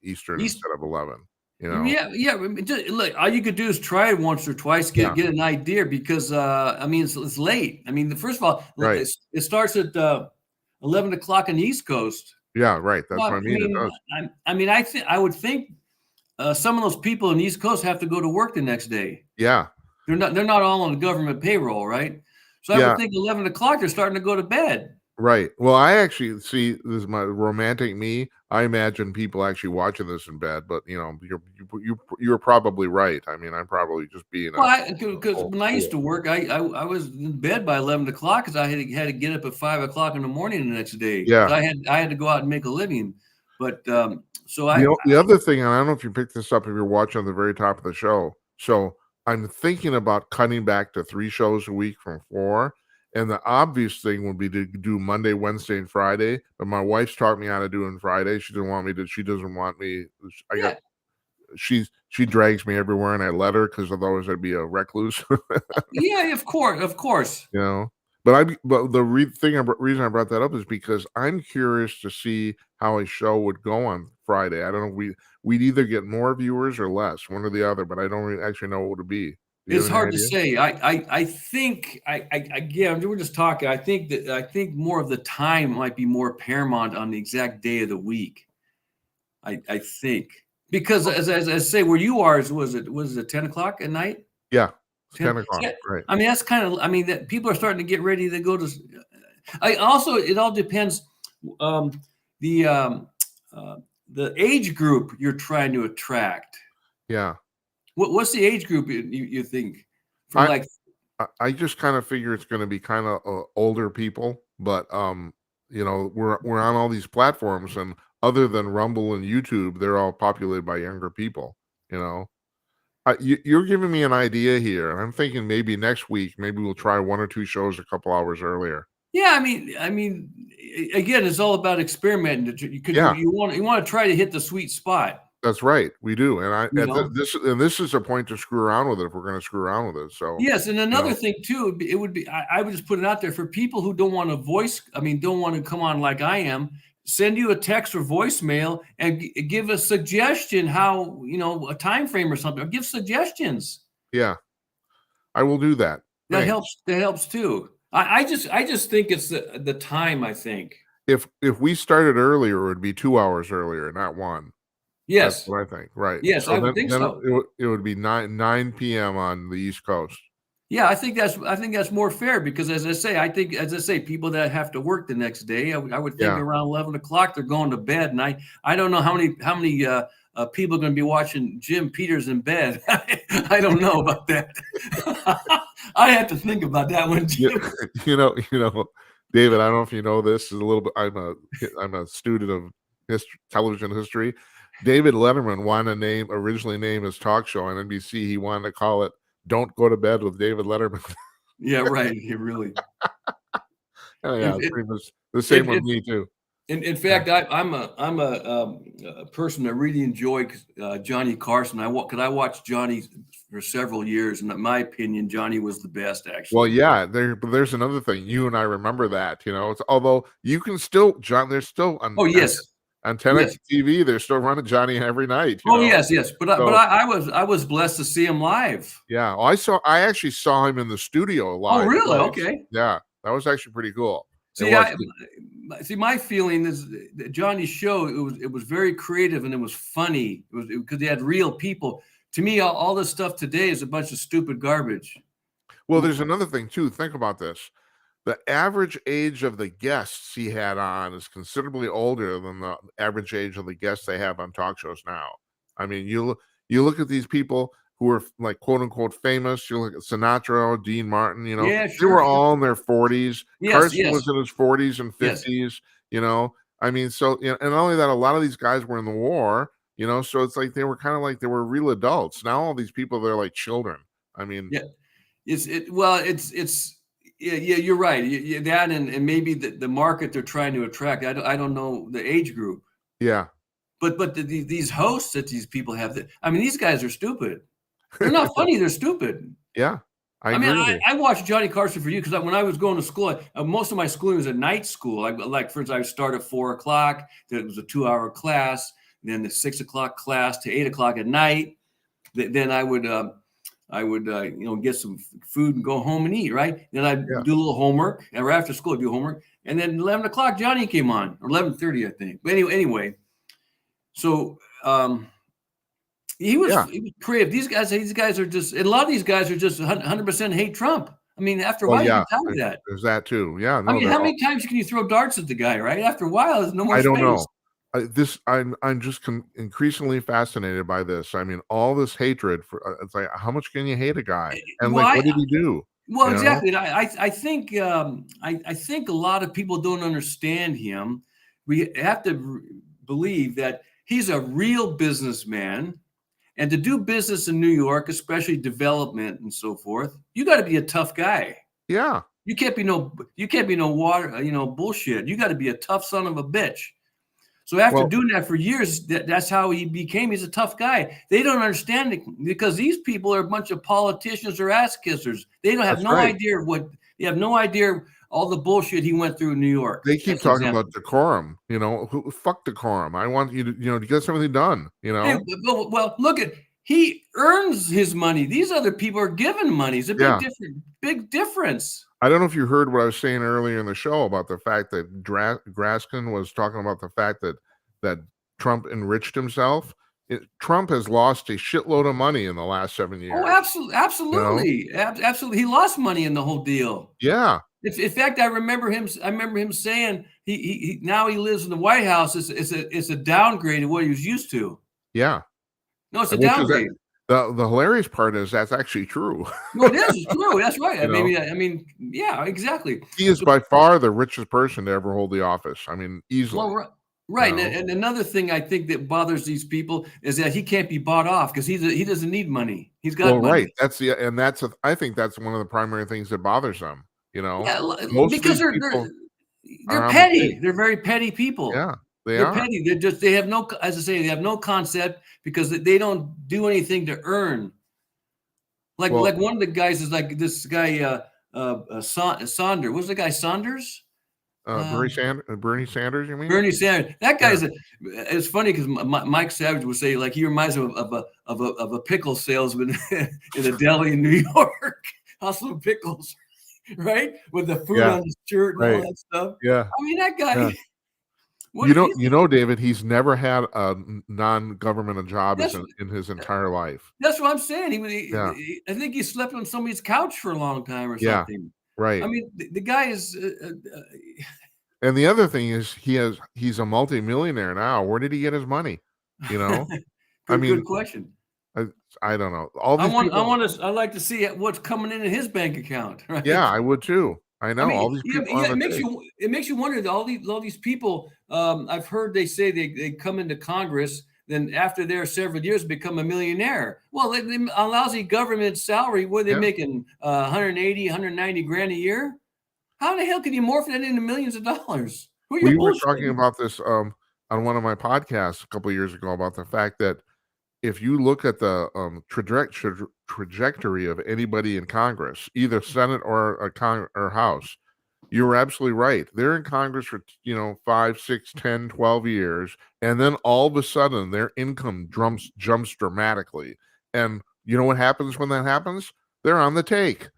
Eastern East, instead of 11. You know? yeah. I mean, look, all you could do is try it once or twice, Yeah. get an idea because I mean it's late. I mean, first of all, Right. it starts at 11 o'clock on the East Coast. Yeah, right. That's Well, what I mean. It does. I would think some of those people on the East Coast have to go to work the next day. Yeah. They're not all on the government payroll, right? So I Yeah. would think 11 o'clock they're starting to go to bed. Right. Well, I actually see this is my romantic me. I imagine people actually watching this in bed, but you're probably right. I mean, I'm probably just being Well, because old when I used to fool. work, I was in bed by 11 o'clock because I had to get up at 5 o'clock in the morning the next day. Yeah. I had to go out and make a living. But so The other thing, and I don't know if you picked this up if you're watching at the very top of the show. So I'm thinking about cutting back to 3 shows a week from 4. And the obvious thing would be to do Monday, Wednesday, and Friday. But my wife's taught me how to do it on Friday. She doesn't want me to. She doesn't want me. I got. Yeah. She drags me everywhere, and I let her because otherwise I'd be a recluse. Yeah, of course, of course. You know. But the reason I brought that up is because I'm curious to see how a show would go on Friday. I don't know. We'd either get more viewers or less, one or the other. But I don't really actually know what it would be. Do you It's have any hard to idea? say. I think again, we're just talking. I think more of the time might be more paramount on the exact day of the week. I think because as I say, where you are, was it 10 o'clock at night? Yeah, it's 10, 10 o'clock. yeah, Right. I mean, that's kind of, I mean, that people are starting to get ready to go to. I also, it all depends. Um, the um, the age group you're trying to attract. Yeah. What's the age group you think? From I like, I just kind of figure it's going to be kind of older people, but we're on all these platforms, and other than Rumble and YouTube, they're all populated by younger people. You know, you're giving me an idea here, and I'm thinking maybe next week, maybe we'll try one or two shows a couple hours earlier. yeah, I mean, again, it's all about experimenting. Because Yeah, you want to try to hit the sweet spot. that's right, we do, and You know. this is a point to screw around with it if we're going to screw around with it. So Yes, and you another know, thing too, it would be I would just put it out there for people who don't want to don't want to come on like I am. Send you a text or voicemail and give a suggestion how, a time frame or something. Or give suggestions. yeah, I will do that. That Thanks. helps. That helps too. I just think it's the time. I think. If we started earlier, it would be 2 hours earlier, not 1. That's Yes. what I think, right. Yes, So I would think then so. it would be 9 PM on the East Coast. Yeah, I think that's more fair because as I say, people that have to work the next day, I would think Yeah. around 11 o'clock they're going to bed, and I don't know how many people are going to be watching Jim Peters in bed. I don't know about that. I have to think about that one, Yeah, Jim. David, I don't know if you know this, is a little bit I'm a student of television history. David Letterman originally named his talk show on NBC, he wanted to call it "Don't Go to Bed with David Letterman." Yeah, right. You really. Oh, yeah, it's It, pretty much the same it, with it, me too. in fact, I'm a person that really enjoy Johnny Carson. Because I watched Johnny for several years, and in my opinion, Johnny was the best. Well, Actually. yeah, but there's another thing. You and I remember that, it's although you can still they're still on Oh yes, on 10X yes. TV, they're still running Johnny every night, Oh yes, yes. But So I was blessed to see him live. yeah, I actually saw him in the studio live. Oh really? twice. Okay. Yeah, that was actually pretty cool. It See, was. my feeling is that Johnny's show. It was very creative and it was funny. It was because he had real people. To me, all this stuff today is a bunch of stupid garbage. Well, there's another thing too. Think about this. The average age of the guests he had on is considerably older than the average age of the guests they have on talk shows now. I mean, you look at these people who are like quote unquote famous. You look at Sinatra, Dean Martin. Yeah, they sure, were sure. all in their 40s. Yes, Carson yes. was in his 40s and Yes. 50s. I mean, so and not only that, a lot of these guys were in the war. So it's like they were kind of like they were real adults. Now all these people, they're like children. I mean, Yeah. It's yeah, you're right. That and maybe the market they're trying to attract. I don't know the age group, yeah. but these hosts that these people have. I mean, these guys are stupid. They're not funny. They're stupid. Yeah, I I mean, agree with you. I watched Johnny Carson for you because when I was going to school, most of my schooling was at night school. Like for instance, I would start at 4 o'clock. Then it was a 2-hour class. Then the 6 o'clock class to 8 o'clock at night. Then I would get some food and go home and eat. Right. Then I'd do a little homework. And right after school, I'd do homework. And then 11 o'clock, Johnny came on, or 11:30, I think. But anyway, so he was creative. These guys are just, and a lot of these guys are just 100% hate Trump. I mean, after a while, you can tell me that. There's that too. Yeah. No, I mean, how many times can you throw darts at the guy, right? After a while, there's no more space. I don't know. I'm just increasingly fascinated by this. I mean, all this hatred for it's like, how much can you hate a guy? And what did he do? Well, exactly. I think I think a lot of people don't understand him. We have to believe that he's a real businessman. And to do business in New York, especially development and so forth, you got to be a tough guy. Yeah. You can't be no water, bullshit. You got to be a tough son of a bitch. So after Well, doing that for years, that's how he became. He's a tough guy. They don't understand it because these people are a bunch of politicians or ass kissers. They don't have that's no right. idea they have no idea all the bullshit he went through in New York. They keep That's an talking example. about decorum. Fuck decorum. I want you to get something done. Hey, well, look at he earns his money. These other people are given money. It's a Yeah. big difference. I don't know if you heard what I was saying earlier in the show about the fact that Graskin was talking about the fact that Trump enriched himself. Trump has lost a shitload of money in the last 7 years. Oh, absolutely. Absolutely. He lost money in the whole deal. Yeah. In fact, I remember him saying he now he lives in the White House. It's a downgrade of what he was used to. Yeah. No, it's a Which is downgrade. the hilarious part is that's actually true. No, it is. It's true. That's right. You know? I mean, yeah, exactly. He is by far the richest person to ever hold the office. I mean, easily. Well, right. You know? And another thing I think that bothers these people is that he can't be bought off because he doesn't need money. He's got money. Right. I think that's one of the primary things that bothers them. Yeah, Most because of these people they're are petty. They're very petty people. Yeah, They're petty. They have no, as I say, they have no concept because they don't do anything to earn. Like one of the guys is like this guy Saunders. What's the guy Saunders? Bernie Sanders, you mean? Bernie Sanders. That guy's it's funny because Mike Savage would say like he reminds him of a pickle salesman in a deli in New York, hustling pickles, right? With the fruit on his shirt and all that stuff. Yeah. I mean that guy. Yeah. David, he's never had a non-governmental job in his entire life. That's what I'm saying. I think he slept on somebody's couch for a long time or something. Right. I mean, the guy is. And the other thing is, he's a multimillionaire now. Where did he get his money? Good question. I don't know. I'd like to see what's coming in his bank account. Right? Yeah, I would too. I know all these people. It makes you wonder. All these people. I've heard they say they come into Congress, then after they're several years become a millionaire. Well, a lousy government salary. What are they making? 180, 190 grand a year. How the hell can you morph that into millions of dollars? We were talking about this on one of my podcasts a couple of years ago about the fact that if you look at the trajectory of anybody in Congress, either Senate or House, you're absolutely right. They're in Congress for 5, 6, 10, 12 years, and then all of a sudden their income jumps dramatically. And you know what happens when that happens? They're on the take.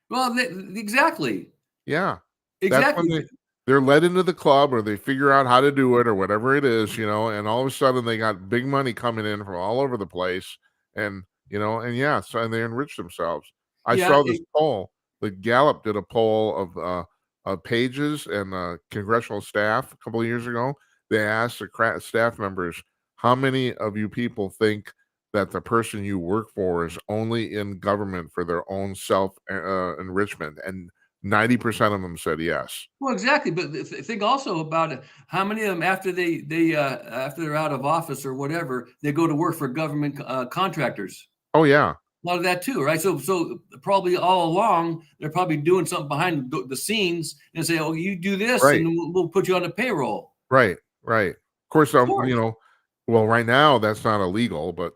Well, exactly. Yeah, exactly. That's when they're led into the club, or they figure out how to do it, or whatever it is, and all of a sudden they got big money coming in from all over the place, and so they enrich themselves. I saw this poll. The Gallup did a poll of pages and congressional staff a couple of years ago. They asked the staff members, how many of you people think that the person you work for is only in government for their own self enrichment? And 90% of them said yes. Well, exactly, but think also about it. How many of them, after after they're out of office or whatever, they go to work for government contractors? Oh yeah, a lot of that too, right? So probably all along they're probably doing something behind the scenes and say, "Oh, you do this, and we'll put you on the payroll." Right. Of course, well, right now that's not illegal, but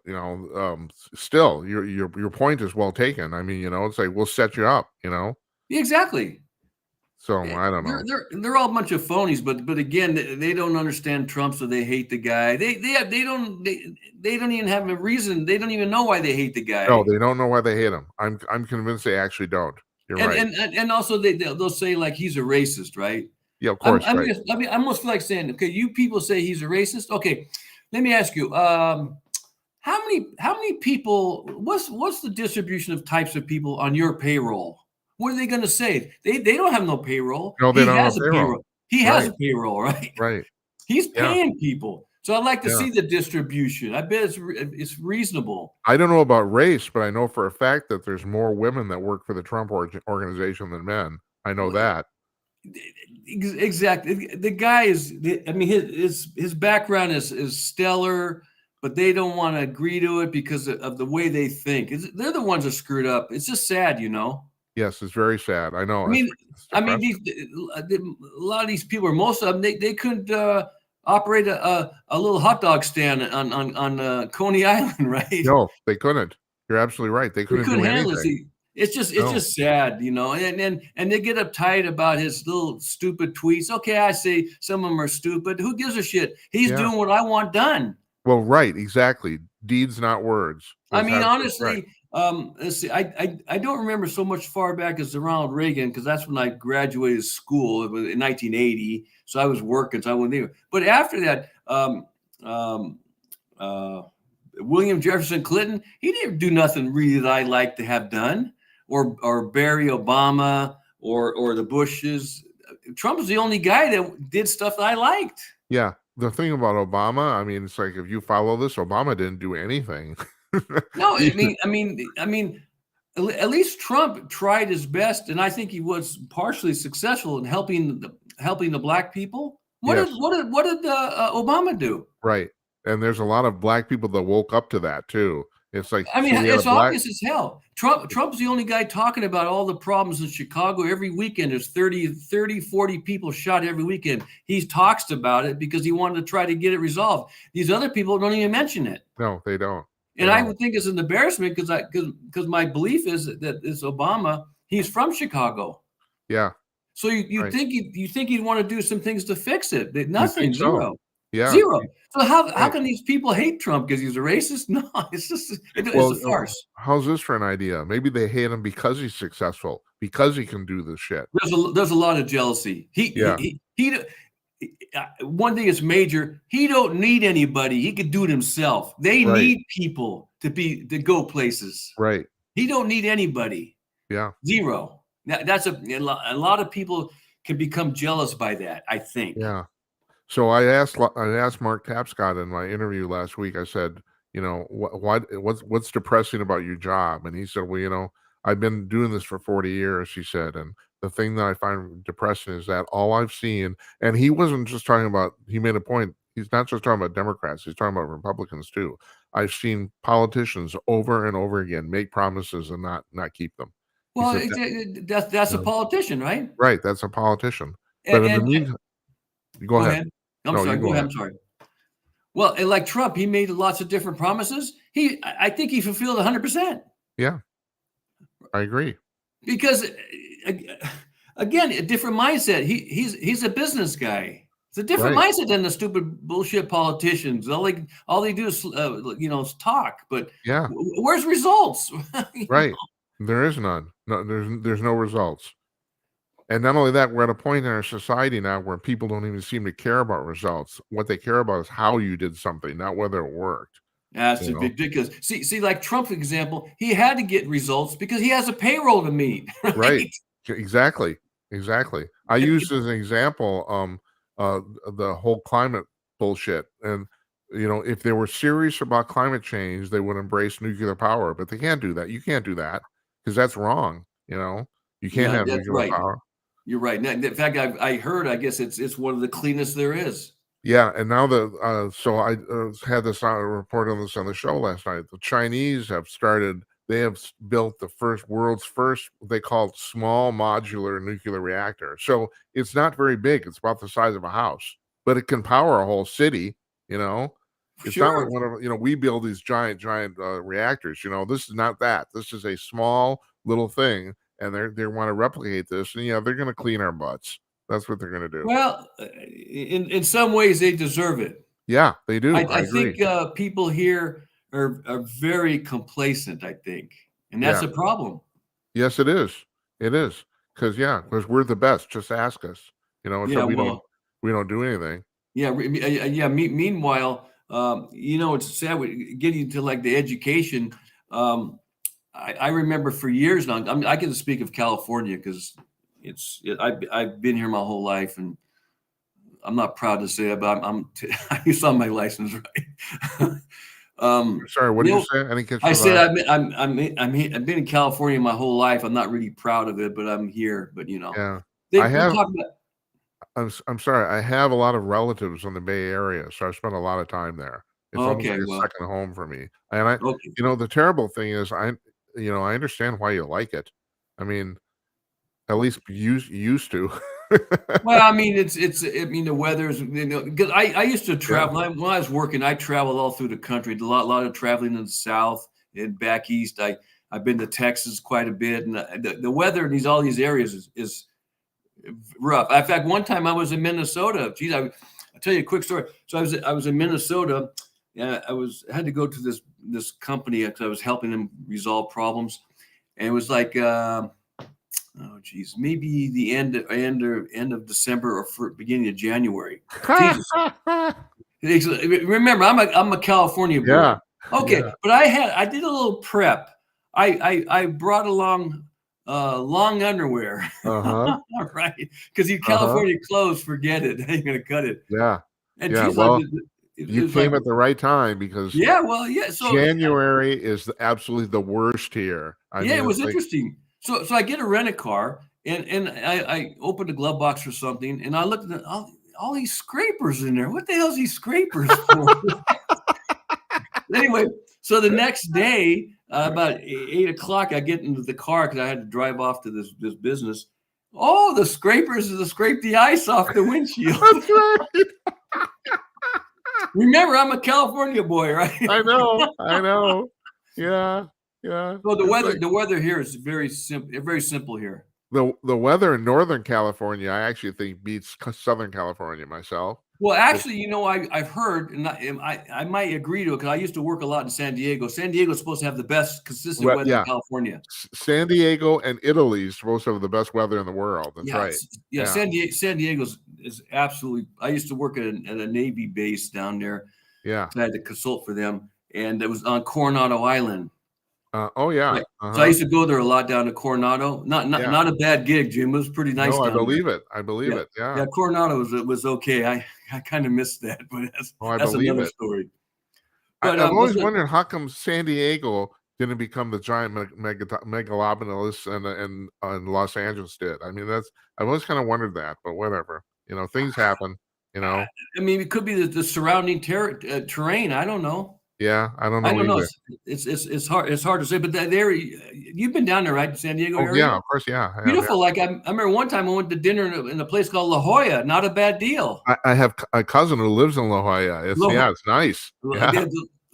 still, your point is well taken. I mean, it's like we'll set you up, Exactly. So I don't know. They're all a bunch of phonies, but again, they don't understand Trump, so they hate the guy. They don't even have a reason. They don't even know why they hate the guy. No, they don't know why they hate him. I'm convinced they actually don't. You're right. And also they'll say like he's a racist, right? Yeah, of course. I almost feel like saying, okay, you people say he's a racist. Okay, let me ask you, how many people? What's the distribution of types of people on your payroll? What are they going to say? They don't have no payroll. No, they don't have payroll. He has a payroll, right? Right. He's paying people. So I'd like to see the distribution. I bet it's reasonable. I don't know about race, but I know for a fact that there's more women that work for the Trump organization than men. I know that. Exactly. The guy is. I mean, his background is stellar, but they don't want to agree to it because of the way they think. They're the ones that screwed up. It's just sad, Yes, it's very sad. I know. I mean, It's I mean, depressing. a lot of these people, or most of them, they couldn't operate a little hot dog stand on Coney Island, right? No, they couldn't. You're absolutely right. They We couldn't couldn't do handle it. anything. See, it's No. just sad, you know. And they get uptight about his little stupid tweets. Okay, I say some of them are stupid. Who gives a shit? He's Yeah. doing what I want done. Well, right, exactly. Deeds, not words. I That's mean, absolutely right. honestly, let's see. I don't remember so much far back as Ronald Reagan because that's when I graduated school. It was in 1980, so I was working, so I wasn't there. But after that, um, uh, William Jefferson Clinton, he didn't do nothing really that I like to have done, or Barry Obama, or the Bushes. Trump was the only guy that did stuff that I liked. Yeah. The thing about Obama, I mean, it's like if you follow this, Obama didn't do anything. No, He- I mean, at least Trump tried his best, and I think he was partially successful in helping the black people. Yes. What did Obama do? Right. And there's a lot of black people that woke up to that too. It's like, I mean, so we had a it's black, obvious as hell. Trump's the only guy talking about all the problems in Chicago every weekend. There's 40 people shot every weekend. He talks about it because he wanted to try to get it resolved. These other people don't even mention it. no, they don't. And They I don't. would think it's an embarrassment because my belief is that it's Obama. He's from Chicago. Yeah. So you Right. think he'd want to do some things to fix it. But You nothing, think so? zero. Yeah. Zero. So how Right. can these people hate Trump because he's a racist? No, it's Well, a farce. how's this for an idea? Maybe they hate him because he's successful, because he can do this shit. There's a lot of jealousy. Yeah. One thing is major. He don't need anybody. He could do it himself. They Right. need people to go places. Right. He don't need anybody. Yeah. Zero. That's a lot of people can become jealous by that, I think. Yeah. So I asked Mark Tapscott in my interview last week. I said, you know, what's depressing about your job? And he said, well, you know, I've been doing this for 40 years, he said, and the thing that I find depressing is that all I've seen, and he wasn't just talking about, he made a point, he's not just talking about Democrats, he's talking about Republicans too. I've seen politicians over and over again make promises and not keep them. He Well, said that's a politician, right? right, that's a politician. But in the And meantime, go go ahead. ahead. I'm No, sorry. you Go go ahead. ahead. I'm sorry. Well, and like Trump, he made lots of different promises. I think he fulfilled 100% Yeah, I agree. because, again, a different mindset. He's a business guy. It's a different Right. mindset than the stupid bullshit politicians. All they do is talk. But Yeah. where's results? Right. There is none. No, there's no results. And not only that, we're at a point in our society now where people don't even seem to care about results. What they care about is how you did something, not whether it worked. That's You know? ridiculous. See, like Trump, for example, he had to get results because he has a payroll to meet. Right. Exactly. Exactly. I used as an example the whole climate bullshit. And you know, if they were serious about climate change, they would embrace nuclear power, but they can't do that. You can't do that because that's wrong. You know, you can't Yeah, have that's nuclear right. power. You're right. In fact, I heard. I guess it's one of the cleanest there is. Yeah, and now so I had this report on this on the show last night. The Chinese have started. They have built the world's first. They call it small modular nuclear reactor. So it's not very big. It's about the size of a house, but it can power a whole city. You know, it's not like Sure. whenever we build these giant reactors. You know, this is not that. This is a small little thing, and they want to replicate this. And yeah, they're going to clean our butts. That's what they're going to do. Well, in some ways, they deserve it. Yeah, they do. I I agree. think people here are very complacent. I think, and that's Yeah. a problem. Yes, it is. It is because we're the best. Just ask us. You know, Yeah. so Well. we don't do anything. Yeah. Yeah. Meanwhile, it's sad. Getting to like the education. I remember for years now. I mean, I can speak of California because I've been here my whole life, and I'm not proud to say it, but you saw my license, right? Sorry, what you did you know, say? I didn't catch I the said last. I've been in California my whole life. I'm not really proud of it, but I'm here. But Yeah, they I have. talk about. I'm sorry. I have a lot of relatives in the Bay Area, so I spent a lot of time there. It's almost Okay, like a well, second home for me. And okay. the terrible thing is, I understand why you like it. I mean, At least used to. Well, I mean, I mean, the weather's, 'cause I used to Yeah. travel. When I was working, I traveled all through the country. Did a lot of traveling in the South and back east. I've been to Texas quite a bit, and the weather in all these areas is rough. In fact, one time I was in Minnesota. Geez, I'll tell you a quick story. So I was in Minnesota. Had to go to this company because I was helping them resolve problems, and it was like oh geez, maybe the end of December or beginning of January. Jesus. Remember, I'm a California boy. Yeah. Okay, Yeah. but I did a little prep. I brought along long underwear. Uh-huh. All right, because you Uh-huh. California clothes, forget it. You're gonna cut it. Yeah. And Yeah. geez, Well, it you was like, came at the right time because yeah, well, yeah. So January is absolutely the worst here. I yeah, mean, it was it's like, interesting. So I get a rent a car and I opened the glove box for something and I looked at all these scrapers in there. What the hell's these scrapers for? Anyway, so the next day, about 8 o'clock, I get into the car because I had to drive off to this business. Oh, the scrapers to scrape the ice off the windshield. that's right. Remember, I'm a California boy, right? I know. I know. Yeah. Yeah. Well, It's like the weather here is very simple here. the weather in Northern California, I actually think beats Southern California myself. Well, actually, I've heard, and I might agree to it because I used to work a lot in San Diego. San Diego's supposed to have the best consistent Well, weather yeah. in California. San Diego and Italy is supposed to have the best weather in the world. That's Yeah, right. yeah. Yeah. San Diego's is absolutely. I used to work at a Navy base down there. Yeah. So I had to consult for them, and it was on Coronado Island. Oh yeah. Right. So I Uh-huh. used to go there a lot down to Coronado. Yeah. Not a bad gig, Jim. It was pretty nice No, I down there. believe it. I believe Yeah, it. Yeah. yeah. Coronado was okay. I kind of missed that, but Oh, I that's believe another it. story. But I've always listen, wondered how come San Diego didn't become the giant megalopolis and Los Angeles did. I mean, I've always kind of wondered that, but whatever. Things happen. You know. I mean, it could be the surrounding terrain. I don't know. Yeah, I don't I know don't know. either. It's hard. It's hard to say. But there, you've been down there, right? San Diego Oh area. yeah, of course, yeah. I have, Beautiful. Like I remember one time I went to dinner in a place called La Jolla. Not a bad deal. I have a cousin who lives in La Jolla. It's nice. Yeah,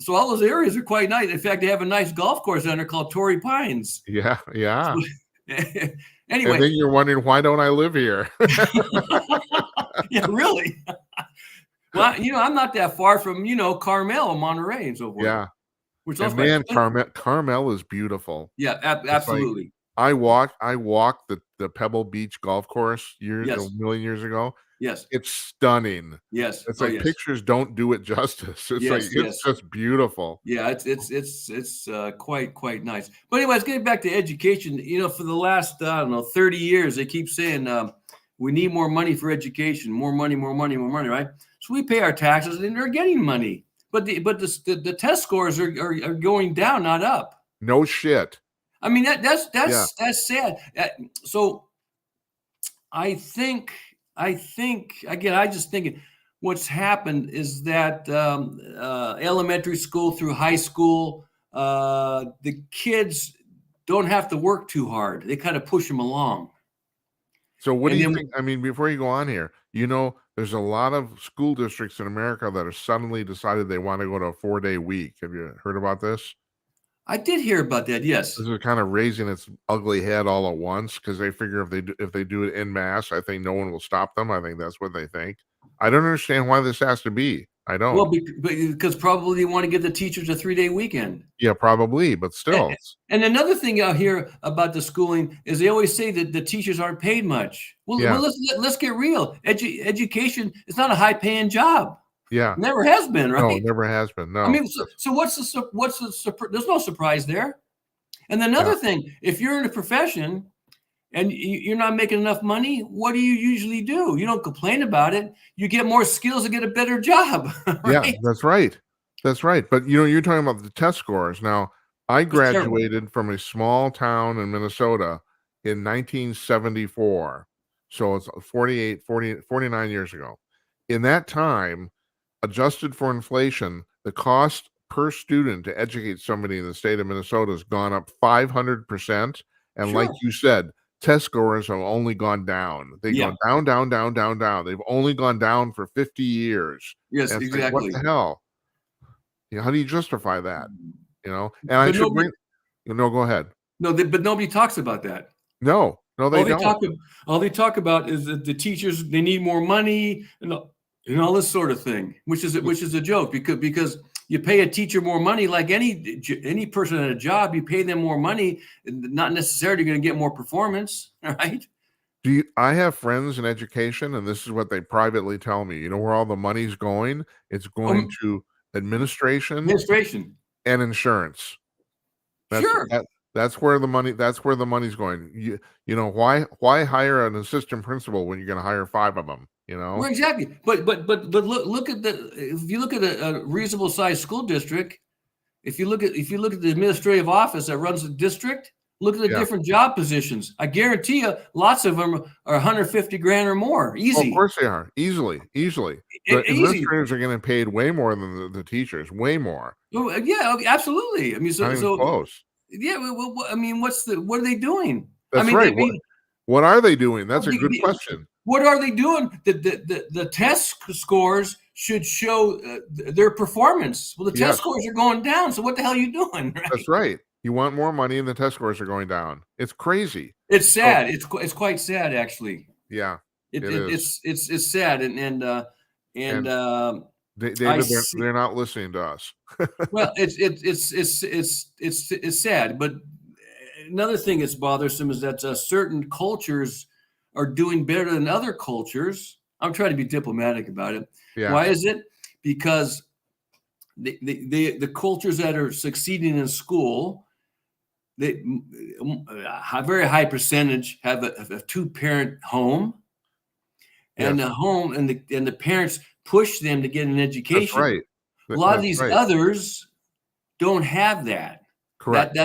So all those areas are quite nice. In fact, they have a nice golf course down there called Torrey Pines. yeah. Anyway, And then you're wondering, why don't I live here? yeah, really. Well, I'm not that far from Carmel, Monterey, and so forth. Yeah. Which And man, Carmel is beautiful. Yeah, It's like, absolutely. I walked the Pebble Beach golf course a Yes. million years ago. Yes. It's stunning. Yes. It's Oh, like yes. pictures don't do it justice. It's Yes, it's just beautiful. Yeah, it's quite nice. But anyways, getting back to education, for the last 30 years, they keep saying we need more money for education, more money, right? So we pay our taxes, and they're getting money, but the test scores are going down, not up. No shit. I mean that's sad. So I think again, I just think what's happened is that elementary school through high school, the kids don't have to work too hard. They kind of push them along. So what do you think? I mean, before you go on here, there's a lot of school districts in America that are suddenly decided they want to go to a 4-day week. Have you heard about this? I did hear about that. Yes. This is kind of raising its ugly head all at once because they figure if they do it en masse, I think no one will stop them. I think that's what they think. I don't understand why this has to be. I don't. Well, because probably you want to give the teachers a 3-day weekend. Yeah, probably, but still. And another thing out here about the schooling is they always say that the teachers aren't paid much. Well, Yeah. let's get real. Education is not a high-paying job. Yeah. Never has been, No, right? it never has been. No. I mean, so what's the there's no surprise there. And another thing, if you're in a profession and you're not making enough money, what do? You don't complain about it. You get more skills to get a better job. Right? Yeah, that's right. That's right. But you're talking about the test scores. Now, I graduated from a small town in Minnesota in 1974. So it's 49 years ago. In that time, adjusted for inflation, the cost per student to educate somebody in the state of Minnesota has gone up 500%. And like you said, test scores have only gone down. They Yeah. go down, down, down, down, down. They've only gone down for 50 years. Yes, And it's like, what exactly. the hell? You know, how do you justify that? You know, and I But should nobody, bring. No, go ahead. no, but nobody talks about that. No, they All they don't. talk, all they talk about is that the teachers, they need more money and all this sort of thing, which is a joke, because you pay a teacher more money, like any person at a job, you pay them more money, not necessarily going to get more performance, right? I have friends in education, and this is what they privately tell me. You know where all the money's going? It's going to administration and insurance. Sure. That's where the money's going. You know, why hire an assistant principal when you're going to hire 5 of them? You know, Well, exactly. But look at if you look at a reasonable sized school district, if you look at the administrative office that runs the district, look at the different job positions. I guarantee you, lots of them are 150 grand or more. Easy. of course they are. Easily. The administrators are getting paid way more than the teachers. Way more. Oh, yeah, absolutely. I mean, Not even close. Yeah. Well, I mean, what are they doing? That's I mean, right. What are they doing? That's a good question. What are they doing? The test scores should show their performance. Well, the test scores are going down. So what the hell are you doing? Right? That's right. You want more money, and the test scores are going down. It's crazy. It's sad. It's quite sad, actually. Yeah, it's sad, and David, they're not listening to us. Well, it's sad, but another thing that's bothersome is that certain cultures are doing better than other cultures. I'm trying to be diplomatic about it. Yeah. Why is it? Because the cultures that are succeeding in school, a very high percentage have a 2-parent home, and the home and the parents push them to get an education. That's right. A lot of these others don't have that. Correct.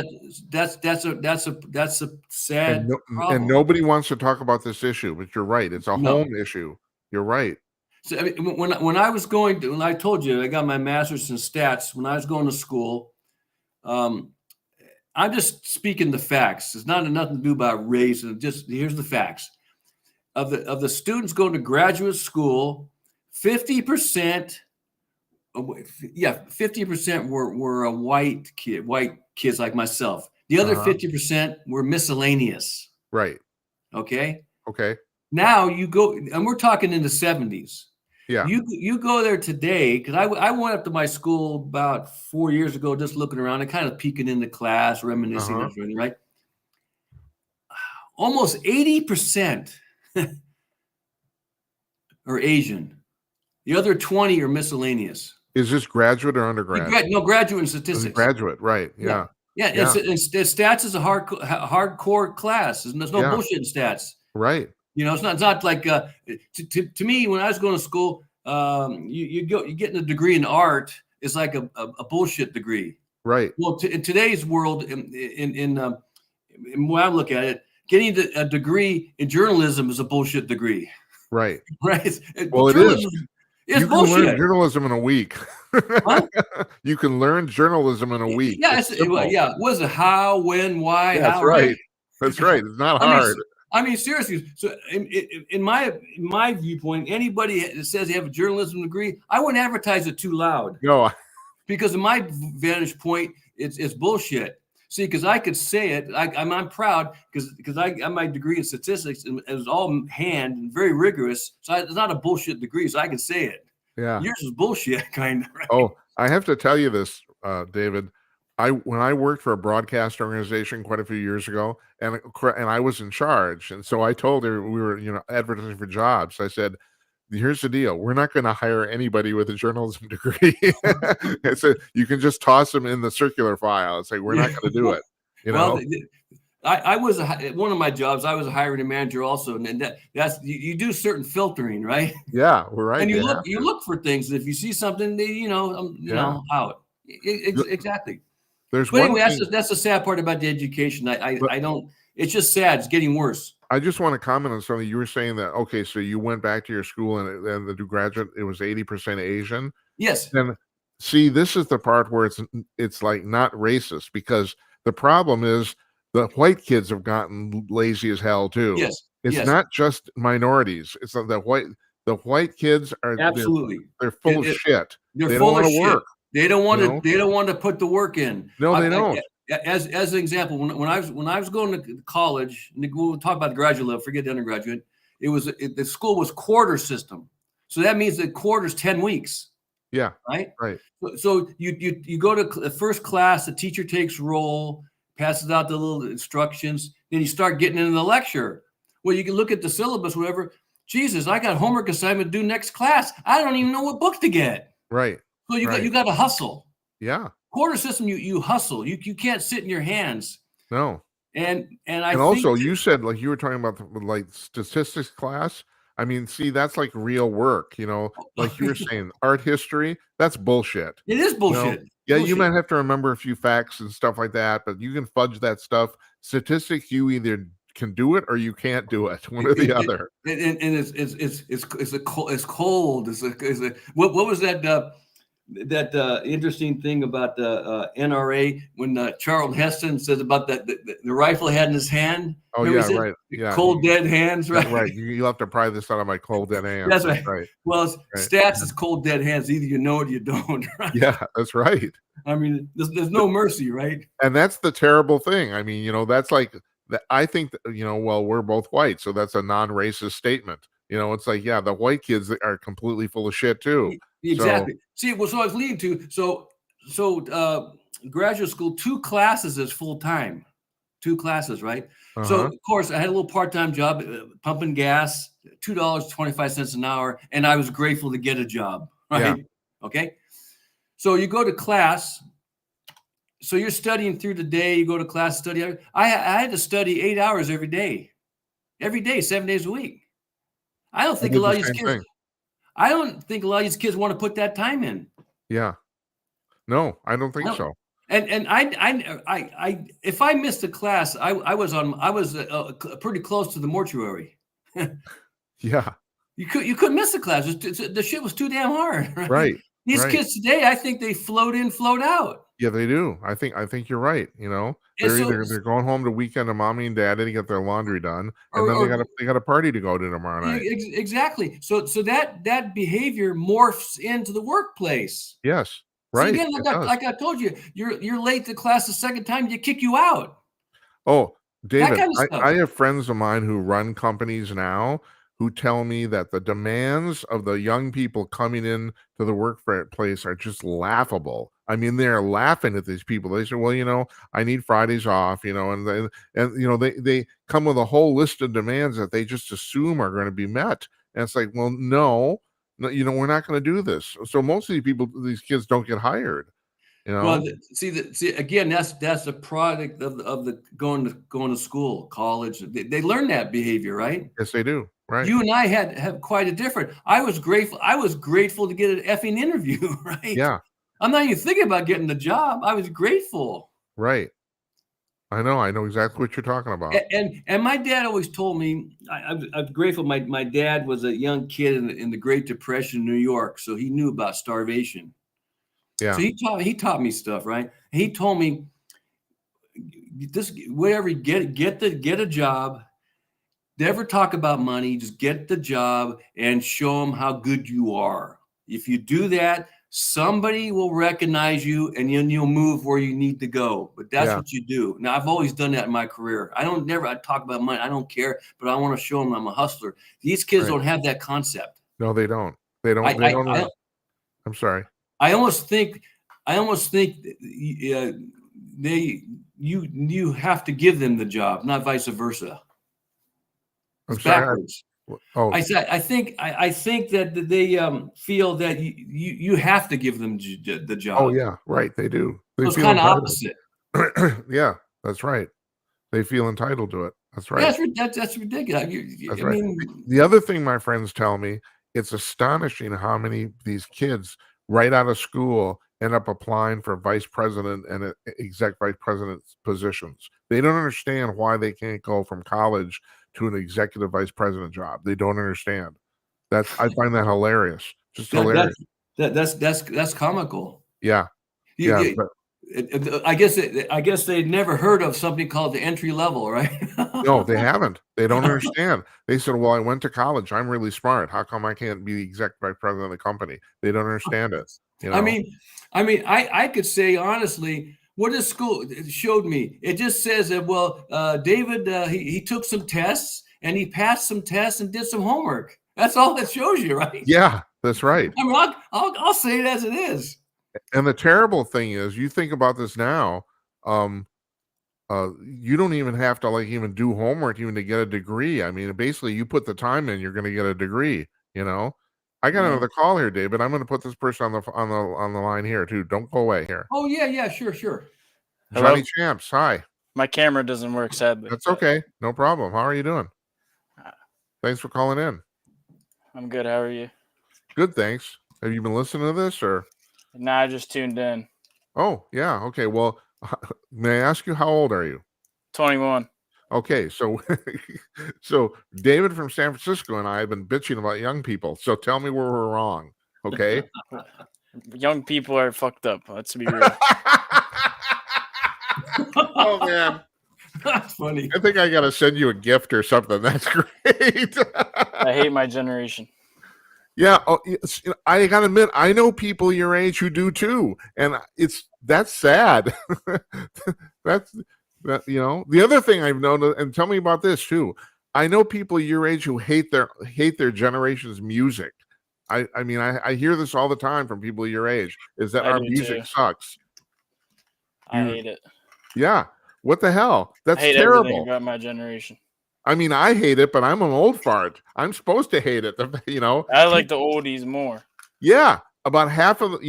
That's a sad problem. And nobody wants to talk about this issue, but you're right. It's a home issue. You're right. So I mean, when I told you I got my master's in stats, when I was going to school, I'm just speaking the facts. It's not nothing to do about race. And just here's the facts of the students going to graduate school. 50%. 50% were a white kids like myself. The other 50% were miscellaneous. Right. Okay. Now you go, and we're talking in the 70s. Yeah. You go there today, because I went up to my school about 4 years ago, just looking around and kind of peeking into class, reminiscing, right? Almost 80% are Asian. The other 20 are miscellaneous. Is this graduate or undergrad? No, graduate in statistics. Graduate, right? Yeah. Stats is a hardcore class. There's no bullshit in stats. Right. You know, it's not like to me when I was going to school, you getting a degree in art is like a bullshit degree. Right. Well, in today's world, in when I look at it, getting a degree in journalism is a bullshit degree. Right. Right. Well, it is. It's you bullshit. can learn journalism in a week. Huh? You can learn journalism in a week. Yeah, what is it? How, when, why? Yeah, how? That's right. That's right. It's not hard. I mean, seriously. So, in my viewpoint, anybody that says they have a journalism degree, I wouldn't advertise it too loud. No, because in my vantage point, it's bullshit. See, because I could say it, I'm proud because I got my degree in statistics and it was all hand and very rigorous. So it's not a bullshit degree, so I can say it. Yeah, yours is bullshit, kind of. Right? Oh, I have to tell you this, David. When I worked for a broadcast organization quite a few years ago, and I was in charge, and so I told her we were advertising for jobs. I said, here's the deal. We're not going to hire anybody with a journalism degree. So you can just toss them in the circular file and say, we're not going to do it. Well, I was one of my jobs. I was a hiring manager also. And that's, you do certain filtering, right? Yeah, we're right. And you look for things. If you see something, out. Exactly. But anyway, that's the sad part about the education. I don't, it's just sad. It's getting worse. I just want to comment on something you were saying that, okay, so you went back to your school and the graduate, it was 80% Asian. Yes. And see, this is the part where it's like not racist, because the problem is the white kids have gotten lazy as hell too. Yes, It's yes, not just minorities. It's the white kids are absolutely. they're full of It, shit. they're They don't full want of to shit. work. They don't want You to. know? They don't want to put the work in. No, they don't. As an example, when I was going to college, and we'll talk about the graduate level. Forget the undergraduate. The school was quarter system, so that means the quarter's 10 weeks, Yeah, right? right. So you go to the first class, the teacher takes roll, passes out the little instructions, then you start getting into the lecture. Well, you can look at the syllabus, whatever. Jesus, I got homework assignment due next class. I don't even know what book to get. Right. So you right. got to hustle. Yeah. Quarter system, you hustle. You can't sit in your hands. No. And also, you said, like, you were talking about like statistics class. I mean, see, that's like real work, like you were saying, art history, that's bullshit. It is bullshit. Yeah, bullshit. you might have to remember a few facts and stuff like that, but you can fudge that stuff. Statistics, you either can do it or you can't do it, one or the other. And it's cold. What was that interesting thing about the NRA when Charlton Heston says about the rifle he had in his hand? Oh, remember yeah, right. Yeah. Cold dead hands, right? Right. You'll have to pry this out of my cold dead hands. That's right. Well, stats is cold dead hands. Either you know it or you don't. Right? Yeah, that's right. I mean, there's no mercy, right? And that's the terrible thing. I mean, that's like, I think that, well, we're both white, so that's a non-racist statement. It's like, yeah, the white kids are completely full of shit too. Exactly. So I was leading to, so graduate school, 2 classes is full time, 2 classes, right? So of course I had a little part-time job pumping gas, $2.25 an hour, and I was grateful to get a job, right? Yeah. Okay. So you go to class. So you're studying through the day. You go to class, study. I had to study 8 hours every day, 7 days a week. I don't think a lot of these kids. I don't think a lot of these kids want to put that time in. Yeah. No, I don't think so. And I if I missed a class, I was pretty close to the mortuary. Yeah. You couldn't miss a class. The shit was too damn hard. Right. These kids today, I think they float in, float out. Yeah, they do. I think you're right. They're going home to weekend to mommy and daddy to get their laundry done, and then they got a party to go to tomorrow night. Exactly. So that behavior morphs into the workplace. Yes. Right. See, again, like I told you, you're late to class the second time, you kick you out. Oh, David, I have friends of mine who run companies now who tell me that the demands of the young people coming in to the workplace are just laughable. I mean, they're laughing at these people. They say, well, I need Fridays off, and they come with a whole list of demands that they just assume are going to be met. And it's like, well, no, we're not going to do this. So most of these kids don't get hired. Well, see again, that's the product of the going to school, college. They learn that behavior, right? Yes, they do. Right. You and I have quite a different. I was grateful to get an effing interview, right? Yeah. I'm not even thinking about getting the job. I was grateful. Right. I know exactly what you're talking about. And my dad always told me, I'm grateful. My dad was a young kid in the Great Depression in New York, so he knew about starvation. Yeah. So he taught me stuff, right? And he told me, get a job. Never talk about money. Just get the job and show them how good you are. If you do that, somebody will recognize you, and then you'll move where you need to go. But that's what you do. Now, I've always done that in my career. I talk about money. I don't care, but I want to show them I'm a hustler. These kids don't have that concept. No, they don't. I'm sorry. I almost think you have to give them the job, not vice versa. It's backwards. I think that they feel that you have to give them the job. Oh yeah, right. They do. It's kind of opposite. Yeah, that's right. They feel entitled to it. That's right. That's ridiculous. That's right. The other thing my friends tell me, it's astonishing how many these kids right out of school end up applying for vice president and exec vice president positions. They don't understand why they can't go from college to an executive vice president job. They don't understand. I find that hilarious. Just hilarious. That's comical. Yeah. I guess they'd never heard of something called the entry level, right? No, they haven't. They don't understand. They said, "Well, I went to college. I'm really smart. How come I can't be the executive vice president of the company?" They don't understand it. You I know? mean, I could say honestly, what does school it showed me? It just says that David he took some tests and he passed some tests and did some homework. That's all that shows you, right? Yeah, that's right. I mean, I'll say it as it is. And the terrible thing is, you think about this now. Um, you don't even have to like even do homework even to get a degree. I mean, basically, you put the time in, you're going to get a degree. You know. I got Yeah. another call here, David. I'm going to put this person on the line here too. Don't go away here. Oh yeah, sure. Hello? Johnny Champs, hi. My camera doesn't work, sadly. That's okay. No problem. How are you doing? Uh, Thanks for calling in. I'm good. How are you? Good, thanks. Have you been listening to this or? Nah, I just tuned in. Oh, yeah. Okay. Well, may I ask you how old are you? 21. Okay, so so David from San Francisco and I have been bitching about young people. So tell me where we're wrong. Okay. Young people are fucked up. Let's be real. Oh man. That's funny. I think I gotta send you a gift or something. That's great. I hate my generation. Yeah, I gotta admit, I know people your age who do too, and that's sad. That the other thing I've known, and tell me about this too. I know people your age who hate their generation's music. I mean, I hear this all the time from people your age, is that I our do music too. sucks. I hate it. Yeah, what the hell? That's I hate everything terrible. about my generation. I mean, I hate it, but I'm an old fart. I'm supposed to hate it. I like the oldies more. Yeah, about half of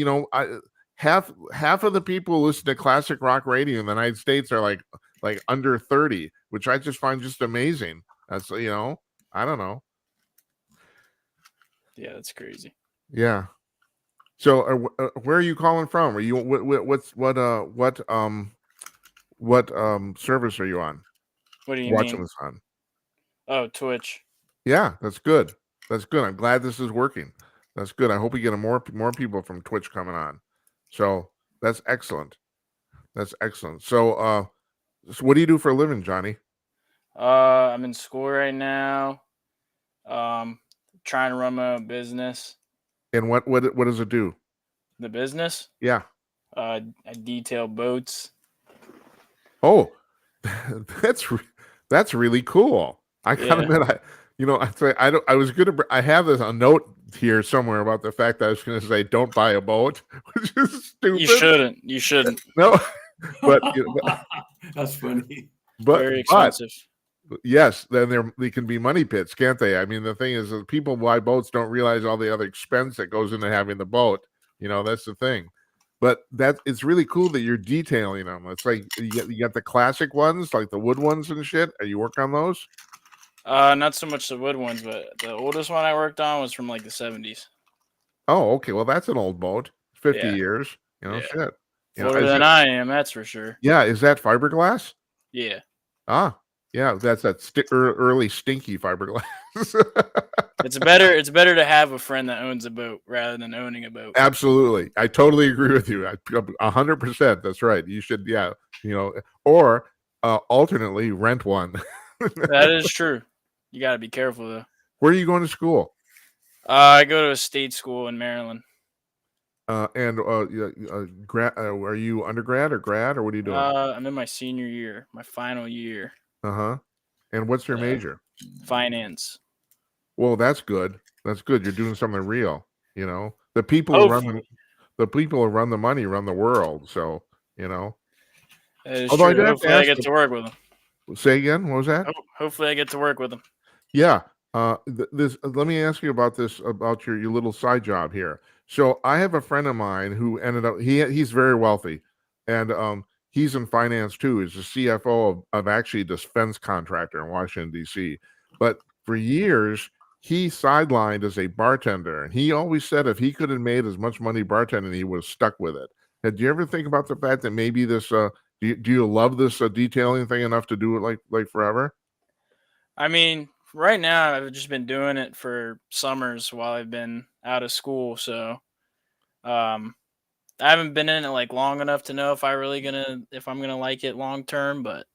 half of the people who listen to classic rock radio in the United States are like under 30, which I just find just amazing. That's I don't know. Yeah, that's crazy. Yeah. So where are you calling from? Are you what service are you on? What do you Watching mean? this on? Oh, Twitch. Yeah, that's good. That's good. I'm glad this is working. That's good. I hope we get more people from Twitch coming on. So that's excellent. That's excellent. So what do you do for a living, Johnny? I'm in school right now. Trying to run my own business. And what does it do? The business? Yeah. I detail boats. Oh, that's really cool. I gotta admit, I was gonna. I have a note here somewhere about the fact that I was gonna say don't buy a boat, which is stupid. You shouldn't. No, but That's funny. Very expensive. Yes, then they can be money pits, can't they? I mean, the thing is that people who buy boats don't realize all the other expense that goes into having the boat. That's the thing. But it's really cool that you're detailing them. It's like you got the classic ones, like the wood ones and shit. Are you working on those? Not so much the wood ones, but the oldest one I worked on was from like the 70s. Oh, okay. Well, that's an old boat. 50 Yeah. years. Shit. Older than I am, that's for sure. Yeah. Is that fiberglass? Yeah. Ah, yeah. That's that early stinky fiberglass. It's better to have a friend that owns a boat rather than owning a boat. Absolutely. I totally agree with you. 100%. That's right. You should, or alternately rent one. That is true. You got to be careful though. Where are you going to school? I go to a state school in Maryland. Are you undergrad or grad or what are you doing? I'm in my senior year, my final year. Uh-huh. And what's your major? Finance. Well, that's good. That's good. You're doing something real. The people who run the money run the world. So, That is Although true. Hopefully I get to work with them. Say again, what was that? Hopefully I get to work with them. Yeah. Let me ask you about this, about your little side job here. So I have a friend of mine who ended up, he's very wealthy, and he's in finance too. He's the CFO of actually a defense contractor in Washington, D.C. But for years, he sidelined as a bartender, and he always said if he could have made as much money bartending, he would have stuck with it. Did you ever think about the fact that maybe this, do you love this detailing thing enough to do it like forever? I mean, right now I've just been doing it for summers while I've been out of school. So, I haven't been in it like long enough to know if I'm gonna like it long term, but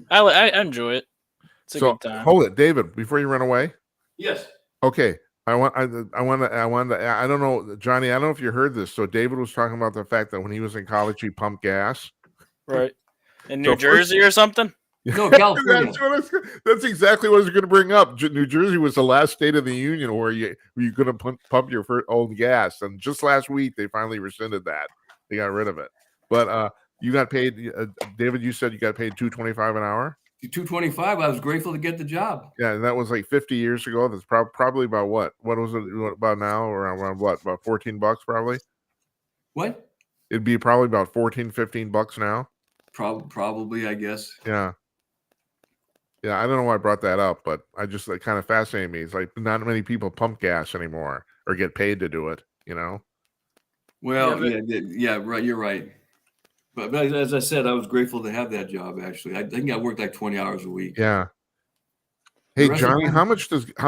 I enjoy it. It's a So good time. hold it, David, before you run away. Yes. Okay. I don't know, Johnny, I don't know if you heard this. So David was talking about the fact that when he was in college, he pumped gas. Right. In So New Jersey or something? No, California. That's exactly what I was going to bring up. New Jersey was the last state of the union where you could have pump your own gas, and just last week they finally rescinded that. They got rid of it. But you got paid, David. You said you got paid $2.25 an hour. $2.25. I was grateful to get the job. Yeah, and that was like 50 years ago. That's probably about what? What was it about now? Around what? About $14 probably. What? It'd be probably about $14-15 now. Probably, I guess. Yeah. Yeah, I don't know why I brought that up, but I just it kind of fascinated me. It's like not many people pump gas anymore or get paid to do it, you know? Well, yeah, right. You're right. But as I said, I was grateful to have that job. Actually, I think I worked like 20 hours a week. Yeah. The Hey, rest of Johnny, my- how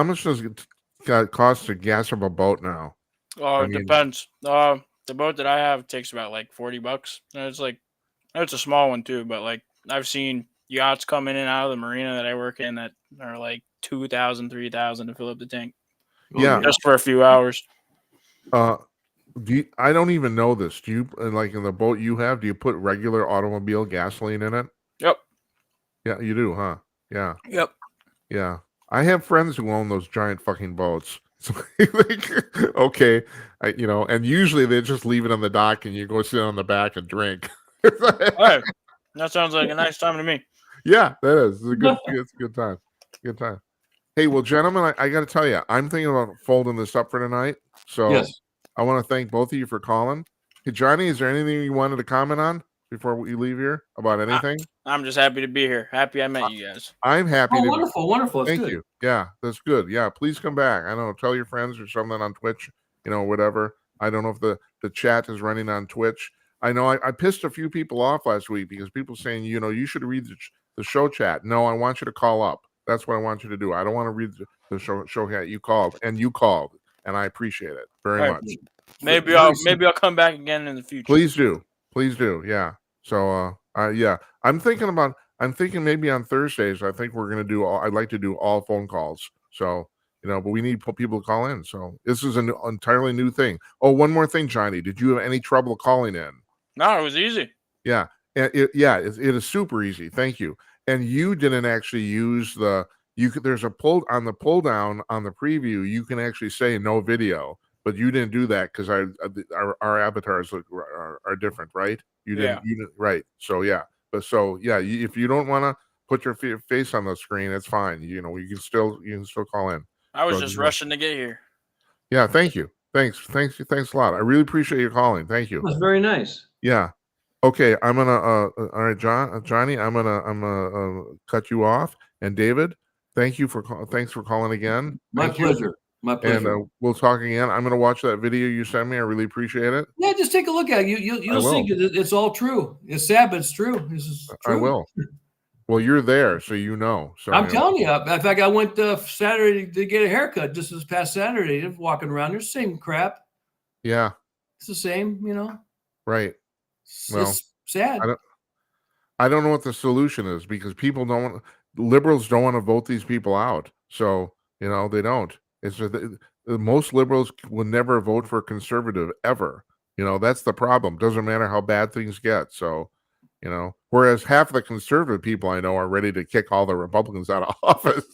much does it cost to gas up a boat now? Oh, I it mean- depends. The boat that I have takes about like $40. And it's a small one too, but like I've seen yachts come in and out of the marina that I work in that are like $2,000, $3,000 to fill up the tank Yeah. just for a few hours. I don't even know this. Do you like in the boat you have? Do you put regular automobile gasoline in it? Yep. Yeah, you do, huh? Yeah, Yep. yeah. I have friends who own those giant fucking boats. So, like, okay, and usually they just leave it on the dock and you go sit on the back and drink. All right. That sounds like a nice time to me. Yeah, that is. It's a good time. Good time. Hey, well, gentlemen, I got to tell you, I'm thinking about folding this up for tonight. So Yes. I want to thank both of you for calling. Hey, Johnny, is there anything you wanted to comment on before we leave here about anything? I'm just happy to be here. Happy I met you guys. I'm happy Oh, to. wonderful. That's Thank good. you. Yeah, that's good. Yeah, please come back. I don't know. Tell your friends or something on Twitch, whatever. I don't know if the chat is running on Twitch. I know I pissed a few people off last week because people saying, you should read the show chat. No, I want you to call up. That's what I want you to do. I don't want to read the show chat. You called, and I appreciate it very All right. much. Maybe I'll come back again in the future. Please do. Yeah. So yeah, I'm thinking maybe on Thursdays. I think we're gonna do. I'd like to do all phone calls. So but we need people to call in. So this is an entirely new thing. Oh, one more thing, Johnny. Did you have any trouble calling in? No, it was easy. Yeah, it is super easy. Thank you. And you didn't actually use there's a pull down on the preview. You can actually say no video, but you didn't do that because our avatars are different, right? You didn't, right? So yeah, if you don't want to put your face on the screen, it's fine. You can still call in. I was So, just rushing to get here. Yeah, thank you. Thanks a lot. I really appreciate you calling. Thank you. That's very nice. Yeah. Okay, I'm gonna. All right, Johnny, I'm gonna cut you off. And David, thanks for calling again. My Thank you. pleasure. My pleasure. And we'll talk again. I'm gonna watch that video you sent me. I really appreciate it. Yeah, just take a look at it. You'll see it's all true. It's sad, but it's true. This is true. I will. Well, you're there, so you know. So I'm telling you. In fact, I went Saturday to get a haircut just this past Saturday. Just walking around, there's the same crap. Yeah. It's the same, Right. It's sad. I don't know what the solution is because liberals don't want to vote these people out. So they don't. It's most liberals would never vote for a conservative ever. That's the problem. Doesn't matter how bad things get. So, whereas half the conservative people I know are ready to kick all the Republicans out of office.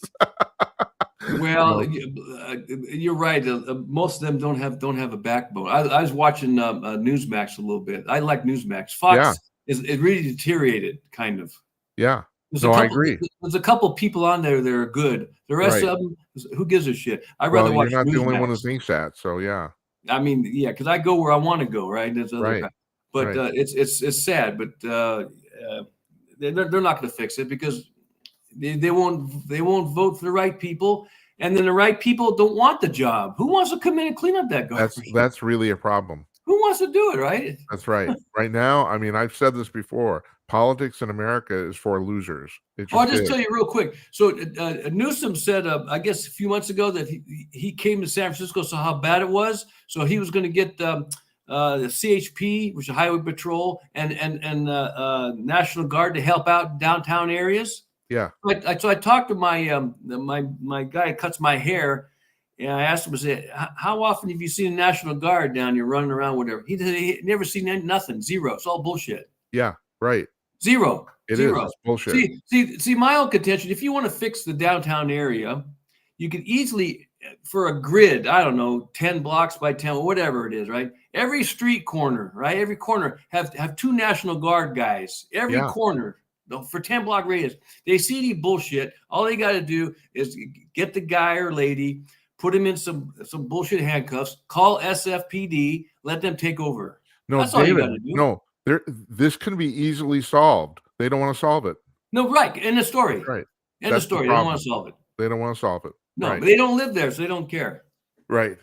Well, you're right. Most of them don't have a backbone. I was watching Newsmax a little bit. I like Newsmax. Fox it really deteriorated, kind of. Yeah. I agree. There's a couple people on there that are good. The rest of them, who gives a shit? I'd rather watch. You're not Newsmax. the only one who thinks that. So yeah. I mean, yeah, because I go where I want to go, right? There's other guys. But it's sad. But they're not going to fix it because they won't vote for the right people, and then the right people don't want the job. Who wants to come in and clean up that garbage? That's really a problem. Who wants to do it, right? That's right. Right now, I mean, I've said this before. Politics in America is for losers. I'll just tell you real quick. So Newsom said, I guess a few months ago that he came to San Francisco, saw how bad it was. So he was going to get the CHP, which is Highway Patrol, and National Guard to help out downtown areas. Yeah. So I talked to my guy who cuts my hair, and I asked him, I said, how often have you seen a National Guard down here running around, whatever? He never seen nothing, zero. It's all bullshit. Yeah. Right. Zero. It Zero. is. It's bullshit. See, my own contention, if you want to fix the downtown area, you could easily, for a grid, I don't know, 10 blocks by 10, whatever it is, right? Every street corner, right? Every corner have 2 National Guard guys. Every corner for 10 block radius. They see the bullshit. All they got to do is get the guy or lady, put him in some bullshit handcuffs, call SFPD, let them take over. No, That's all you David, got to do. no, this can be easily solved. They don't want to solve it. No, right. End of story. Right. End of story. They don't want to solve it. They don't want to solve it. No, right. but they don't live there, so they don't care. Right.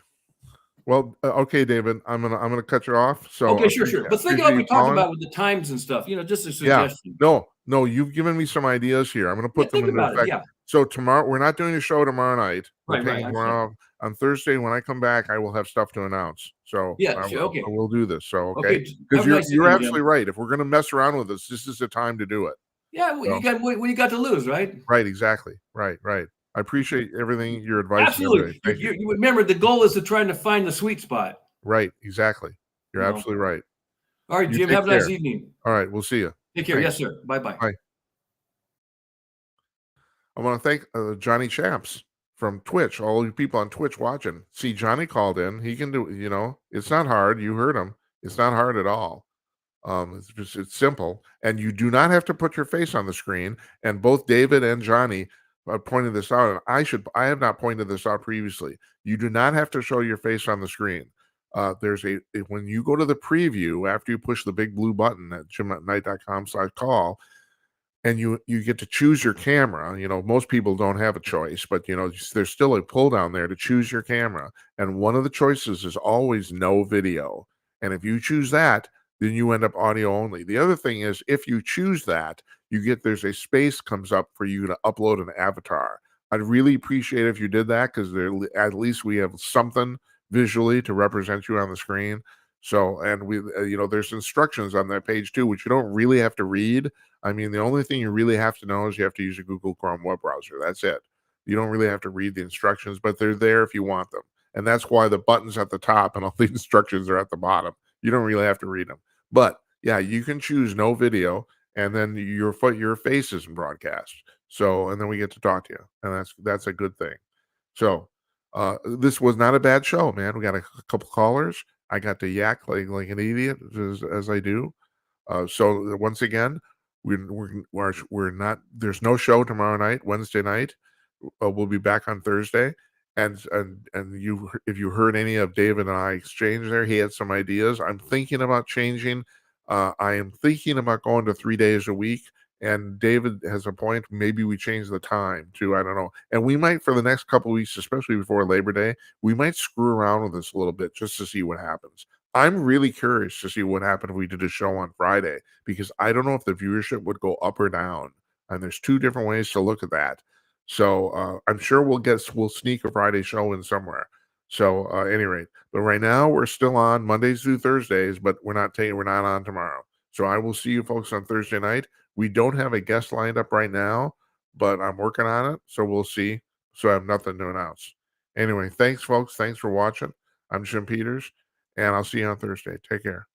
Well, okay, David, I'm gonna cut you off. So okay, sure. But think of what we talked about with the times and stuff. Just a suggestion. Yeah. No, you've given me some ideas here. I'm gonna put them into effect. Yeah. So tomorrow, we're not doing a show tomorrow night. Right. Tomorrow, on Thursday, when I come back, I will have stuff to announce. So okay. we'll do this. So okay, because nice you're absolutely right. If we're gonna mess around with this is the time to do it. Yeah, well, you got what you got to lose, right? Right, exactly. Right. I appreciate everything, your advice. Absolutely. You remember the goal is to trying to find the sweet spot. Right, exactly. You're absolutely right. All right, Jim, have a nice evening. All right, we'll see you. Take care. Thanks. Yes, sir. Bye-bye. Bye. I want to thank Johnny Chaps from Twitch, all you people on Twitch watching. See, Johnny called in. He can do, it's not hard. You heard him. It's not hard at all. It's simple. And you do not have to put your face on the screen. And both David and Johnny pointed this out. And I have not pointed this out previously. You do not have to show your face on the screen. When you go to the preview, after you push the big blue button at jim@night.com/call, and you get to choose your camera. Most people don't have a choice, but there's still a pull down there to choose your camera. And one of the choices is always no video. And if you choose that, then you end up audio only. The other thing is, if you choose that, there's a space comes up for you to upload an avatar. I'd really appreciate if you did that, because at least we have something visually to represent you on the screen. So, and we, there's instructions on that page too, which you don't really have to read. I mean, the only thing you really have to know is you have to use a Google Chrome web browser. That's it. You don't really have to read the instructions, but they're there if you want them. And that's why the button's at the top and all the instructions are at the bottom. You don't really have to read them. But yeah, you can choose no video, and then your face isn't broadcast. So, and then we get to talk to you, and that's a good thing. So, this was not a bad show, man. We got a couple callers. I got to yak like an idiot as I do. So once again, we're not. There's no show tomorrow night, Wednesday night. We'll be back on Thursday. And if you heard any of David and I exchange there, he had some ideas. I'm thinking about changing. I am thinking about going to 3 days a week. And David has a point. Maybe we change the time to, I don't know. And we might, for the next couple of weeks, especially before Labor Day, we might screw around with this a little bit just to see what happens. I'm really curious to see what happened if we did a show on Friday, because I don't know if the viewership would go up or down. And there's 2 different ways to look at that. So I'm sure we'll sneak a Friday show in somewhere. So at any rate, but right now we're still on Mondays through Thursdays, but we're not on tomorrow. So I will see you folks on Thursday night. We don't have a guest lined up right now, but I'm working on it. So we'll see. So I have nothing to announce. Anyway, thanks folks. Thanks for watching. I'm Jim Peters, and I'll see you on Thursday. Take care.